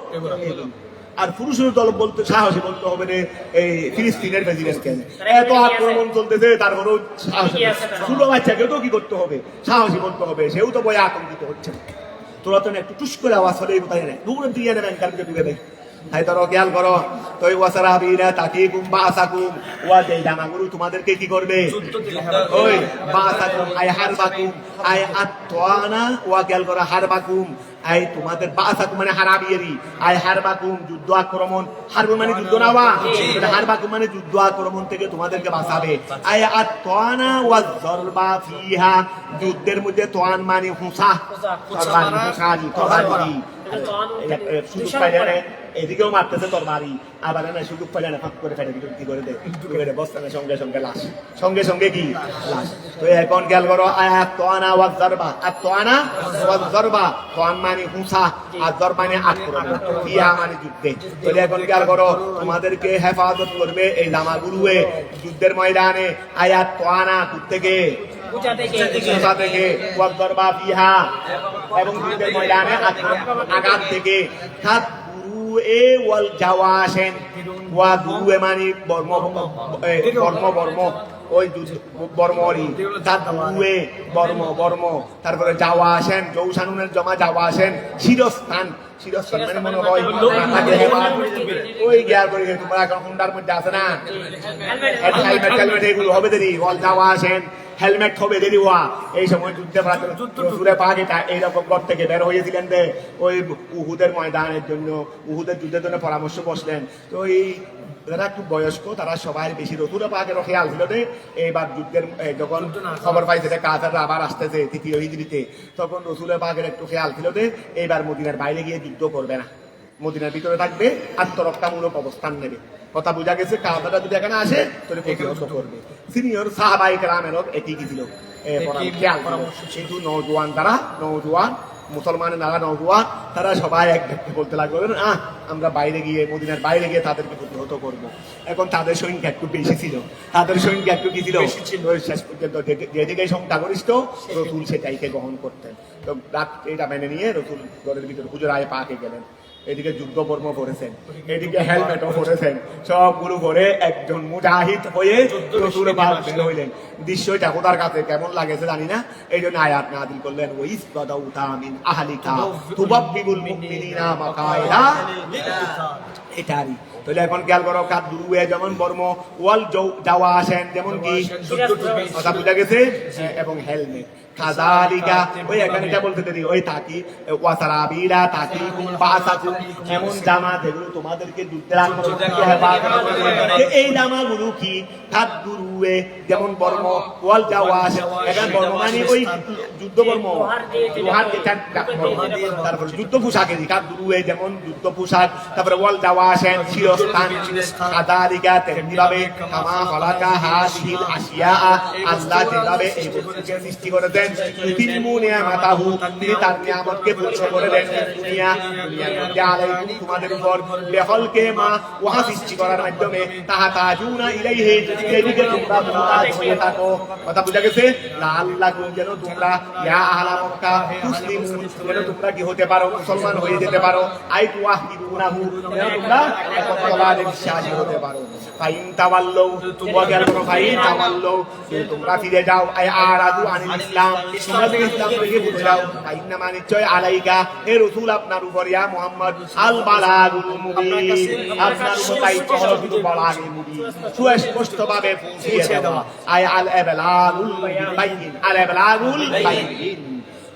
আর পুরুষের দল বলতে সাহসী বলতে হবে না, এই ফিলিস্তিনের প্রেসিডেন্টকে এত আক্রমণ চলতেছে, তারপরেও ছোট বাচ্চাকেও তো কি করতে হবে, সাহসী বলতে হবে, সেও তো বয়ে আতঙ্কিত হচ্ছে। তোরা তো একটু টুস করে আওয়াজ হলে কোথায় নেই, দূরে দিয়ে নেবেন কার ঢুকে দেয়। তাই ধরো খেয়াল করো, তো ওয়াসারাবিলা তাকিকুম বাসাকুম, ওয়া দেই জামাগুলো তোমাদেরকে কি করবে, ওই বাসাকুম আই হারবাকুম আই আতওয়ানা, ওয়া খেয়াল করো হারবাকুম আই তোমাদের, বাসাকুম মানে হারাবিয়েরি, আই হারবাকুম যুদ্ধ আক্রমণ, হারব মানে যুদ্ধ না, ওয়া হারবাকুম মানে যুদ্ধ আক্রমণ থেকে তোমাদেরকে বাঁচাবে, আই আতওয়ানা ওয়া যরবা ফিহা যুদ্ধের মধ্যে, তোয়ান মানে হুসা, তরবারি হুসাজি তরবারি, সুযোগ পাইলে এদিকেও মারতেছে তরবারি, আবার না সুযোগ পাইলে না ফাঁক করে ফেলে কি করে দেয়, বস্তানের সঙ্গে সঙ্গে লাশ, সঙ্গে সঙ্গে কি লাশ। তো এখন খেয়াল করো, আতওয়ানা ওয়া যরবা, আতওয়ানা ওয়া যরবা, তোয়ান মানে হুসা আর যর মানে আক্রমণ, ফিহা মানে যুদ্ধে। তো এখন খেয়াল করো, তোমাদেরকে হেফাজত করবে এই জামাগুলোয়ে যুদ্ধের ময়দানে, আয়াত তোয়ানা থেকে এবং যুদ্ধের ময়দানে আঘাত থেকে, মানে বর্ম বর্ম, ওই বর্মরি বর্ম বর্ম, তারপরে যাওয়া আসেন, জৌসানুনের জমা যাওয়া আসেন, শিরস্থান, শিরস্থান মানে মনে হয় ওই গিয়ার করে, তোমরা এখন হুন্ডার মধ্যে আছে না, হেলমেট হেলমেট এগুলো হবে দেরি, যাওয়া আসেন হেলমেট হবে দেরি হওয়া। এই সময় যুদ্ধে সুরে পাকে এইরকম ঘর থেকে বের হয়েছিলেন যে ওই উহুদের ময়দানের জন্য, উহুদের যুদ্ধের জন্য পরামর্শ বসলেন। তো এই যারা একটু বয়স্ক তারা সবাই বেশি রসুল পাকেরও খেয়াল ছিল যে এইবার যুদ্ধের যখন খবর পাইছে যে কাফেররা আবার আসতেছে তৃতীয় হিজরিতে, তখন রসুল পাকের একটু খেয়াল ছিল যে এইবার মদিনার বাইরে গিয়ে যুদ্ধ করবে না, মদিনার ভিতরে থাকবে, আত্মরক্ষামূলক অবস্থান নেবে। কথা বোঝা গেছে, কাফেররা যদি এখানে আসে তাহলে প্রতিহত করবে। সিনিয়র সাহাবায়ে কেরামেরও একই কি ছিল খেয়াল, কিন্তু নওজোয়ান তারা, নওজোয়ান মুসলমানের নারা নওজোয়ান তারা সবাই এক ব্যক্তি বলতে লাগলো, আমরা বাইরে গিয়ে মদিনার বাইরে গিয়ে তাদেরকে প্রতিহত করবো। এখন তাদের সংখ্যা একটু বেশি ছিল, তাদের সংখ্যা একটু কি ছিল, শেষ পর্যন্ত যেদিকে সংখ্যাগরিষ্ঠ রসুল সেটাইকে গ্রহণ করতেন। তো রাত এটা মেনে নিয়ে রসুল ঘরের ভিতরে হুজুরায়ে পাকে গেলেন, এদিকে যুদ্ধ কর্ম করেছেন, এদিকে হেলমেটও পরেছেন, সবগুলো করে একজন মুজাহিদ হয়ে রসুলের পাক বের হইলেন। দৃশ্যটা খোদার কাছে কেমন লাগেছে জানি না, এই জন্য আয়াত নাযিল করলেন, ওয়াইস বাদাউতা মিন আহলিকা তুবাব্বিবুল মুমিনিনা মাকাইদা, এটারই। তাহলে এখন খেয়াল করো, কাদুয়ে যেমন বর্ম, ওয়াল যাওয়া আসেন যেমন কি কথা বুঝা গেছে, এবং হেলমেট। কাযালিকা ওই এখানে এটা বলতে দেরি ওই তাকি ওয়াসারাবিলা তাকি বাসাকুম এমন জামা যেগুলো তোমাদেরকে যুদ্ধের আক্রমণ থেকে হেফাজত করবে এই জামাগুলো কি তাদুরুয়ে যেমন বর্ম ওয়াল জাওয়াস এখানে বর্ম মানে ওই যুদ্ধ বর্ম লোহার যেটা তারপরে যুদ্ধ পোশাকে তাদুরুয়ে যেমন যুদ্ধ পোশাক তারপরে ওয়াল জাওয়াস শিরস্থান কাযালিকা তেমনিভাবে কামা খালাকা হাযিহিল আশিয়া আল্লাহ যেভাবে এই বস্তুকে সৃষ্টি করেছেন ইতিমু নিয়ামাতাহু তিনি তার নিয়ামতকে পূর্ণ করে দেন দুনিয়ার মধ্যে আলাইকুম তোমাদের উপর বেহলকে মা ওহা সৃষ্টি করার মাধ্যমে তাহাতাজুনা ইলাইহি এদিকে তোমরা মুরাদ হয়ে থাকো কথা বুঝা গেছে লাআল্লাকুম যেন তোমরা ইয়া আহলা মক্কা মুসলিমুন যেন তোমরা কি হতে পারো মুসলমান হয়ে যেতে পারো আই তুওয়াহিদুনাহু যেন তোমরা একত্ববাদে বিশ্বাসী হতে পারো ফাইন তাওয়াল্লু তোমরা গেল ফাইন তাওয়াল্লু তোমরা ফিরে যাও আই আরাদু আনিল ইসলাম তোমরা যদি ইসলাম থেকে ঘুরে যাও ফাইন্না নিশ্চয় আলাইকা হে রাসূল আপনার উপর ইয়া মুহাম্মদ আল বালাগুল মুবিন আপনার উপর দায়িত্ব হলো শুধু বালাগুল মুবিন সুস্পষ্টভাবে পৌঁছিয়ে দেওয়া আই আল ইবলাগুল বাইয়িন আল ইবলাগুল বাইয়িন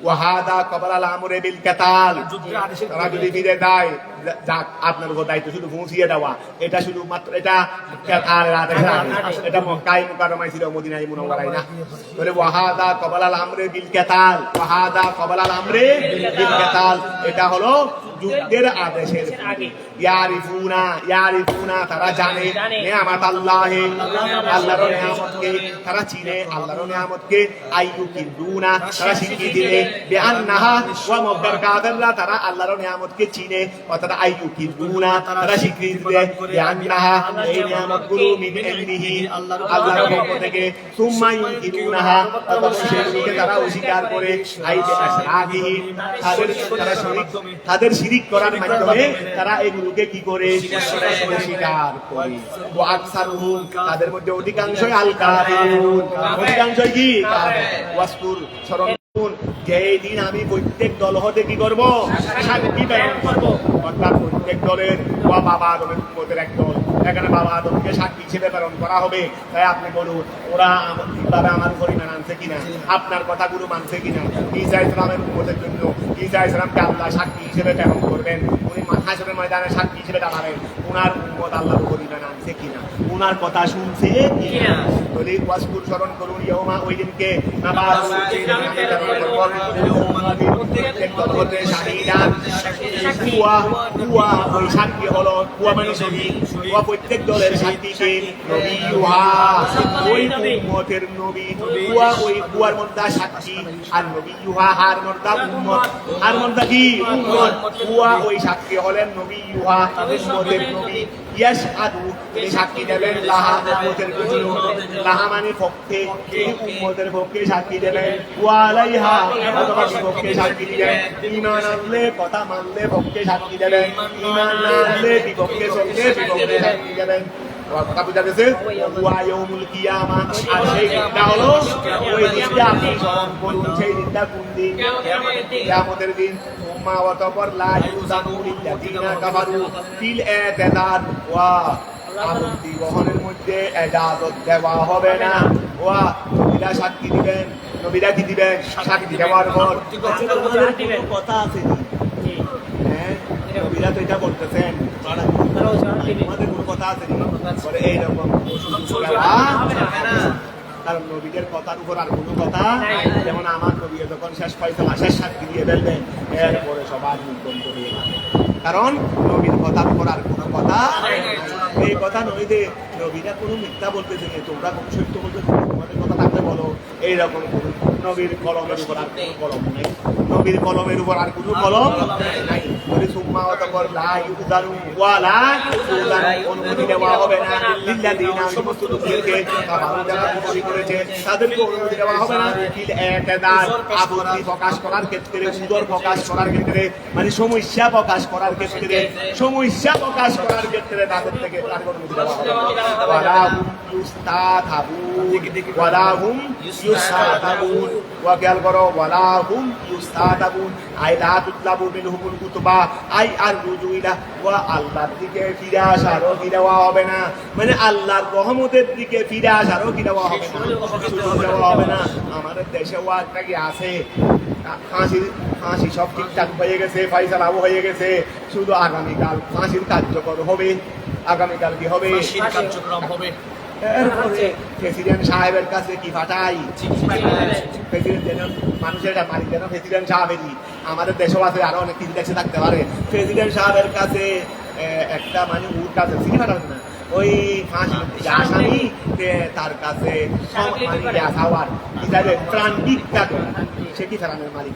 ওয়াহাদা কবলাল আমরে বিল কাতাল তারা যদি ফিরে যায় যাক আপনার উপর দায়িত্ব শুধু পৌঁছিয়ে দেওয়া এটা শুধু মাত্র এটা আর এটা মক্কায় মুকাররমায় ছিল মদিনায় মুনাওয়ারায় না বলে ওয়াহাদা কবলাল আমরে বিল কাতাল ওয়াহাদা কবলাল আমরে বিল কাতাল এটা হলো যুদ্ধের আদেশের ইয়ারিফুনা তারা জানে নিয়ামত আল্লাহে আল্লাহর নিয়ামতকে তারা চিনে আল্লাহর নিয়ামতকে আইয়ুকিদুনা তারা শিখিয়ে দিলে বিআন্নাহা ওয়া মক্কার কাফেররা তারা আল্লাহর নিয়ামতকে চিনে অর্থাৎ আইয়ুকিদুনা তারা শিখিয়ে দিলে বিআন্নাহা এই নিয়ামতগুলো মিন ইলমিহি আল্লাহর পক্ষ থেকে সুম্মা ইউনকিরুনাহা সেগুলোকে তারা অস্বীকার করে আইতে আশরাকিহি তাদের শিরিক করার মাধ্যমে তারা এগুলোকে কি করে অস্বীকার করে ও আকসারুহুম তাদের মধ্যে অধিকাংশই আল কাফিরুন অধিকাংশই কি ওয়াসকুর স্মরণ যে দিন আমি প্রত্যেক দল হতে কি করব সাক্ষী প্রেরণ করব অর্থাৎ প্রত্যেক দলের ওয়া বাবা আদমের উম্মতের এক দল এখানে বাবা আদমকে সাক্ষী হিসেবে প্রেরণ করা হবে তাই আপনি বলুন ওরা ঠিকভাবে আমার পরিমাণ আনছে কিনা আপনার কথাগুলো মানছে কিনা ঈসা ইসলামের উম্মতের জন্য ঈসা ইসলামকে আল্লাহ সাক্ষী হিসেবে প্রেরণ করবেন উনি হাসরের ময়দানে সাক্ষী হিসেবে দাঁড়াবেন ওনার উম্মত আল্লাহর পরিমাণ আনছে কিনা ওনার কথা শুনছে কিনা বলে ওয়াসকুর স্মরণ করুন ইয়ৌমা ওই দিনকে সাক্ষী হলো মানে শহীদ প্রত্যেক দলের সাক্ষীকে ওই উম্মতের নবী ওই কুয়ার মধ্যে সাক্ষী আর নবী ইউহা হার মর্দা উম্মত আর মর্দা কি উম্মত ওই সাক্ষী হলেন নবী ইউহা উম্মতের নবী ইয়াশহাদু তিনি সাক্ষী দেবেন লাহা উম্মতের জন্য লাহা মানে পক্ষে উম্মতের পক্ষে সাক্ষী দেবেন ওয়া আলাইহা অথবা বিপক্ষে সাক্ষী দিবেন ঈমান আনলে কথা মানলে পক্ষে সাক্ষী দেবেন ঈমান না আনলে বিপক্ষে চললে বিপক্ষে সাক্ষী দেবেন কথা বুঝা গেছে ওয়া ইয়াউমুল কিয়ামা আর সেই দিনটা হলো ওই দিনটা আপনি স্মরণ করুন সেই দিনটা কোন দিন কিয়ামতের দিন উম্মা ওয়া তাবার লা ইউজানু লিল্লাযিনা কাফারু ফিল ইতিদাদ ওয়া আপত্তি গ্রহণের মধ্যে ইজাজত দেওয়া হবে না ওয়া নবীরা সাক্ষী দিবেন নবীরা কি দিবেন সাক্ষী দেওয়ার পর কথা আছে হ্যাঁ নবীরা তো এটা বলতেছেন আমাদের কোনো কথা আছে বলে এইরকম কারণ নবীদের কথার উপর আর কোনো কথা যেমন আমার নবী যখন শেষ ফয়সালা শেষ সাক্ষী দিয়ে ফেলবেন এরপরে সবার মুখ বন্ধ হয়ে যাবে কারণ নবীর কথার উপর আর কোনো কথা এই কথা নয় যে নবীরা কোনো মিথ্যা বলতেছে তোমরা কোনো সত্য বলতে তোমাদের কথা থাকলে বলো এইরকম নবীর কলমের উপর আর কোনো কলম নেই নবীর কলমের উপর আর কোনো কলম নাই বলে সুম্মা অতঃপর লা ইউজারু ওয়া লা ইউজারু অনুমতি দেওয়া হবে না লিল্লাযিনা সমস্ত লোকদেরকে কাফারু যারা কুফরি করেছে তাদেরকে অনুমতি দেওয়া হবে না ফিল ইতিদাদ আপত্তি প্রকাশ করার ক্ষেত্রে উদর প্রকাশ করার ক্ষেত্রে মানে সমস্যা প্রকাশ করার ক্ষেত্রে সমস্যা প্রকাশ করার ক্ষেত্রে তাদের থেকে ওয়ালা হুম ইউস্তাতাবুন ওয়ালা হুম ইউস্তাতাবুন ওয়া খেয়াল করো ওয়ালা হুম ইউস্তাতাবুন আই লা তুতলাবু মিনহুমুল কুতুবা আই আর রুজু ইলা ওয়া আল্লাহর দিকে ফিরে আসারও কি দেওয়া হবে না, মানে আল্লাহর রহমতের দিকে ফিরে আসারও কি দেওয়া হবে না, দেওয়া হবে না। আমাদের দেশে ওয়া একটা কি আছে, ফাঁসি সব ঠিকঠাক হয়ে গেছে, ফাইসালাও হয়ে গেছে, শুধু আগামীকাল ফাঁসির কার্যকর হবে, আগামীকাল কি হবে, কার্যক্রম হবে। এরপরে প্রেসিডেন্ট সাহেবের কাছে কি পাঠাই, প্রেসিডেন্ট যেন মানুষের মালিক যেন প্রেসিডেন্ট সাহেবেরই, আমাদের দেশেও আছে আরো অনেক কিছু দেশে থাকতে পারে, প্রেসিডেন্ট সাহেবের কাছে একটা মানে ওর কাছে চিনি পাঠাবেন না, ওই ফাঁসি আসামি তার কাছে প্রাণ ভিক্ষা করে, সে কি ফেরানোর মালিক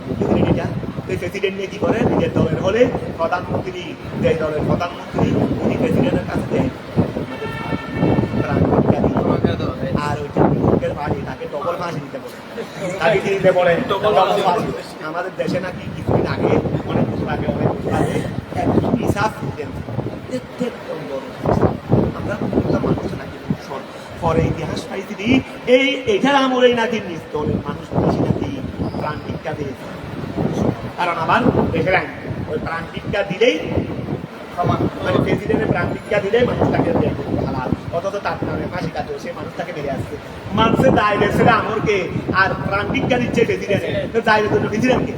প্রেসিডেন্ট নিয়ে কি করে, নিজের দলের হলে প্রধানমন্ত্রী, যে দলের প্রধানমন্ত্রী উনি প্রেসিডেন্টের কাছে দেয় প্রাণ ভিক্ষা দিই, আর ওইটা বিপক্ষের ফাঁসি তাকে ডবল ফাঁসি দিতে বলে, তাকে কি দিতে বলে ডবল ফাঁসি। আমাদের দেশে নাকি কিছুদিন আগে অনেক কিছু আগে হিসাব আমরা মানুষ নাকি পরে ইতিহাস পাইছি এইটার আমলেই নাকি নিজ দলের মানুষ বেশি নাকি প্রাণ ভিক্ষা দিয়েছে, কারণ আবার দেশের আইন ওই প্রাণ ভিক্ষা দিলেই মানে প্রেসিডেন্টের প্রাণ ভিক্ষা দিলেই মানুষটাকে হালাল, অথচ তার নামে ফাঁসি কাটে সে মানুষটাকে মেরে আসছে, মানুষের দায় দিয়েছে আমরকে, আর প্রাণ ভিক্ষা দিচ্ছে প্রেসিডেন্টের দায় জন্য প্রেসিডেন্টকে।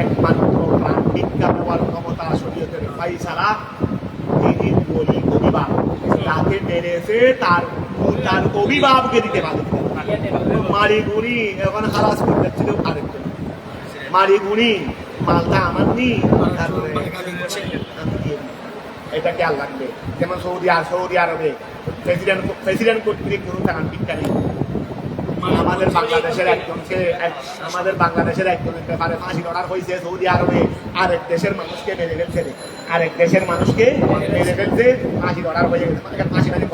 একমাত্র প্রাণ ভিক্ষা দেওয়ার ক্ষমতা শরীয়তের ফাইসালা যিনি বলি অভিভাবক, তাকে মেরেছে তার অভিভাবককে দিতে পারে, মারি গুণি এখন হারাস করতে ছিল আরেকজন, মারি গুণি মালটা আমার নি, তারপরে এটা খেয়াল রাখবে। যেমন সৌদি আরবে প্রেসিডেন্ট কর্তৃক কোনো প্রাণ ভিক্ষা নেই, আমাদের বাংলাদেশের একজনের ব্যাপারে ফাঁসি অর্ডার হয়েছে সৌদি আরবে, আরেক দেশের মানুষকে মেরে ফেলছে, ফাঁসি অর্ডার হয়ে গেছে, মানে ফাঁসি মানে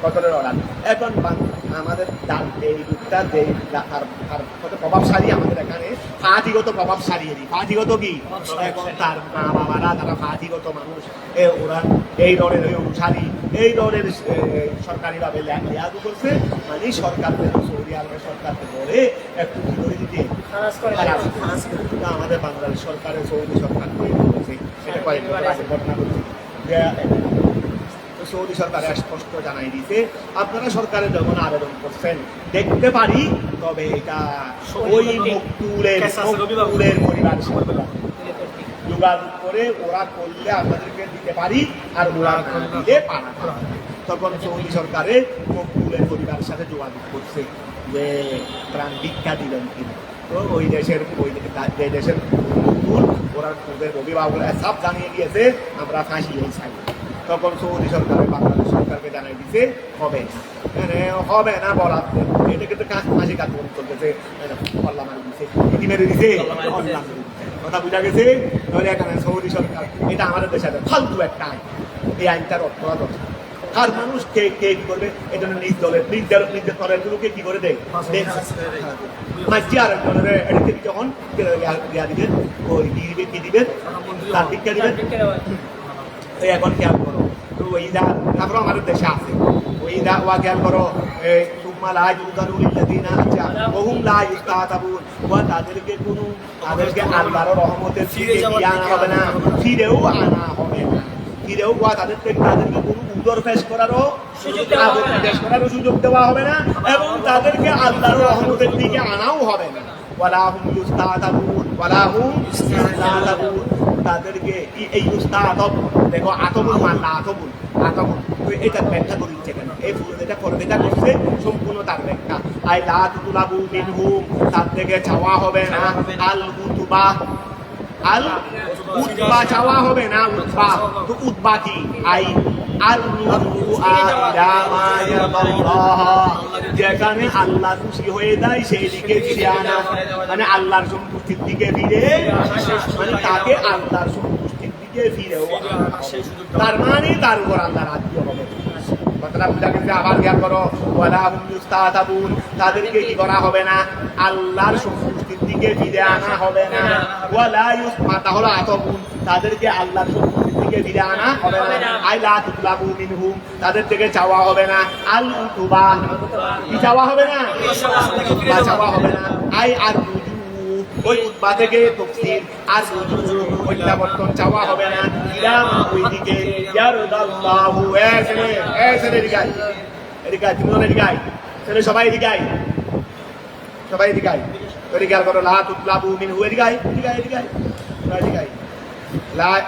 কতলের অর্ডার। এখন আমাদের এই রূপটা কত প্রভাবশালী আমাদের এখানে, ফাঁসিগত প্রভাবশালী, ফাঁসিগত কি এখন তার মা বাবারা তারা ফাঁসিগত মানুষ, ওরা এই দলের অনুসারী, এই দলের সরকারিভাবে লেয়াদু করছে, মানে সরকার সৌদি আরবের সরকারকে বলে একটু কি করে দিতে আমাদের বাংলাদেশ সরকারের সৌদি সরকার এটা কয়েকদিন আগে ঘটনা ঘটছে, সৌদি সরকার স্পষ্ট জানাই দিতে আপনারা সরকারের যখন আবেদন করছেন দেখতে পারি, তবে এটা ওই মকতুলের পরিবার যোগাযোগ করে ওরা করলে আপনাদেরকে দিতে পারি, আর ওরা দিলে পারা। তখন সৌদি সরকারের মকতুলের পরিবারের সাথে যোগাযোগ করছে যে প্রাণ ভিক্ষা দিলেন কিনা, তো ওই দেশের যে দেশের মকতুল ওরা ওদের অভিভাবকরা সব জানিয়ে দিয়েছে আমরা ফাঁসি চাই। তখন সৌদি সরকারের বাংলাদেশ সরকারকে জানাই দিছে হবে না বলা, এটা কিন্তু ফাঁসি কার্যক্রম চলতেছে, মেরে দিছে কথা বুঝা গেছে। তাহলে এখানে সৌদি সরকার এটা আমাদের দেশে ফালতু একটা আইন, এই আইনটার অর্থ আর মানুষ কে কি করবে, এটা নিজ দলের দলের গুলোকে কি করে দেয়, আরেক দলের এটাকে যখন দিবেন ওই কি দিবেন তার ভিক্ষা দিবেন। এখন খেয়াল করো ওইদা, তারপরে আমাদের দেশে আছে ওইদা ওয়া খেয়াল করো তাদেরকে আল্লাহর রহমতের আনা হবে না, ফিরেও আনা হবে না, ফিরেও তাদেরকে কোনো উদর পেশ করারও সুযোগ দেওয়া হবে না, এবং তাদেরকে আল্লাহর রহমতের দিকে আনাও হবে না। তাদেরকে এই উস্তাদব দেখো আতবুল মাল্লা আতবুল এটা ব্যাখ্যা করে দিচ্ছে কেন, এই যেটা পর্বেটা করছে সম্পূর্ণ তার ব্যাখ্যা। আই লা তুলাবু মিনহুম, তার থেকে চাওয়া হবে না, আল উতবা চাওয়া হবে না, উতবা তো উতবা কি আই যেখানে আল্লাহ খুশি হয়ে যায় সেই দিকে ফিরে আনা, মানে আল্লাহর সন্তুষ্টির দিকে ফিরে, মানে তাকে আল্লাহর সন্তুষ্টির দিকে ফিরে, তার মানে তার উপর আল্লাহ রাজ্য হবে। আবার জ্ঞান করো তাদেরকে কি করা হবে না, আল্লাহর সন্তুষ্টির দিকে ফিরে আনা হবে না। তাহলে আতবুন তাদেরকে আল্লাহর সন্তুষ্টির দিকে ফিরে আনা হবে না আই লা তুতলাবু মিনহুম তাদের থেকে চাওয়া হবে না আল উতুবা কি চাওয়া হবে না উতবা চাওয়া হবে না আই আর ওই উতবা থেকে তফসির আর প্রত্যাবর্তন চাওয়া হবে না ইলামা ওই দিকে ইয়ারদাল্লাহু এসে দিগাই এদিকে তিনজন এদিকে ছেলে সবাই এদিকে সবাই এদিকে এদিকে আর করো লা তুতলাবু মিনহু এদিকে এদিকে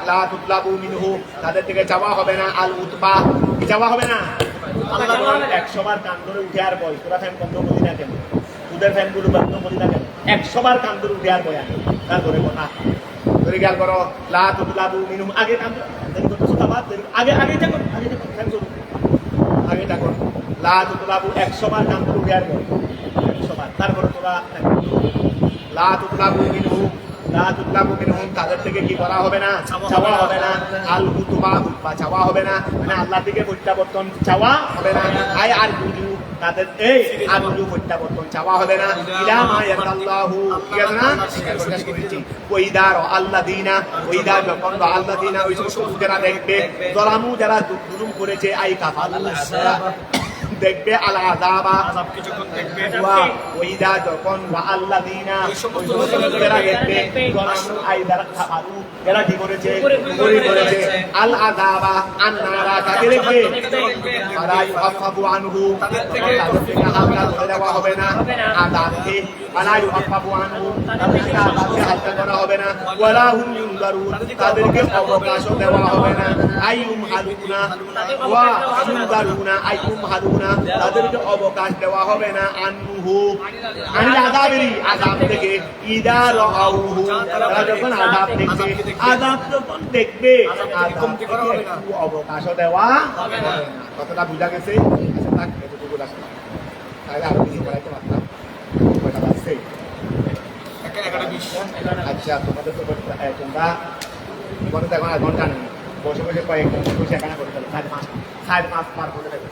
লা তুতলাবু মিনহু তাদের থেকে চাওয়া হবে না আল উতবা কি চাওয়া হবে না আল্লাহ 100 বার কান ধরে উঠে আর বল তোরা ফ্যান বন্ধ করি না কেন তোদের ফ্যান গুলো বন্ধ করি না কেন 100 বার কান ধরে উঠে আর বয়া তারপরে কথা এদিকে আর করো লা তুতলাবু মিনহু আগে কান ধরে করতেছ আবার আগে দেখো ফ্যান করো আগে দেখো লা তুতলাবু 100 বার কান ধরে উঠে আর বল 100 বার তারপরে তোরা লা তুতলাবু মিনহু তাদের থেকে কি করা হবে না চাওয়া হবে না আল উতবা চাওয়া হবে না মানে আল্লাহ থেকে প্রত্যাবর্তন চাওয়া হবে না আই আর বুজু তাদের এই আর বুজু প্রত্যাবর্তন চাওয়া হবে না ইলামা ইয়াতাল্লাহু ঠিক আছে না প্রকাশ করেছি ওইদার আল্লাযিনা ওইদার যখন আল্লাযিনা ওই সমস্ত যারা দেখবে জলামু যারা জুলুম করেছে আই কাফারু দেখবে আল আযাবা আযাবকে যখন দেখবে ওইদা যখন ওয়া আল্লাযিনা ওই সমস্ত যারা দেখবে জলামু আইদার কাফারু যারা কি করেছে করেছে আল আযাবা আন্নারা তাকে দেখবে আলা ইউহাফাবু আনহু তাদের থেকে হালকা করে দেওয়া হবে না আযাবকে আলা ইউহাফাবু আনহু তাদেরকে আযাবকে হালকা করা হবে না ওয়ালা হুম ইউনজারুন তাদেরকে অবকাশও দেওয়া হবে না আইয়ুম হালুনা ওয়া ইউনজারুনা আইয়ুম হালুনা তাদেরকে অবকাশ দেওয়া হবে না আনহু আযাব থেকে ইদা রাআউহু তারা যখন আযাব দেখবে আযাব করা হবে না অবকাশও দেওয়া হবে না কথাটা বুঝা গেছে আচ্ছা থাক এতটুকু রাখলাম তাহলে আরো কিছু করাইতে পারতাম কয়টা বাজছে 11:20 আচ্ছা তোমাদের তো তোমরা মনে দেখো আর ঘন্টা নেই বসে কয়েক ঘন্টা বসে এখানে করতে 5:30 পার করে দেবে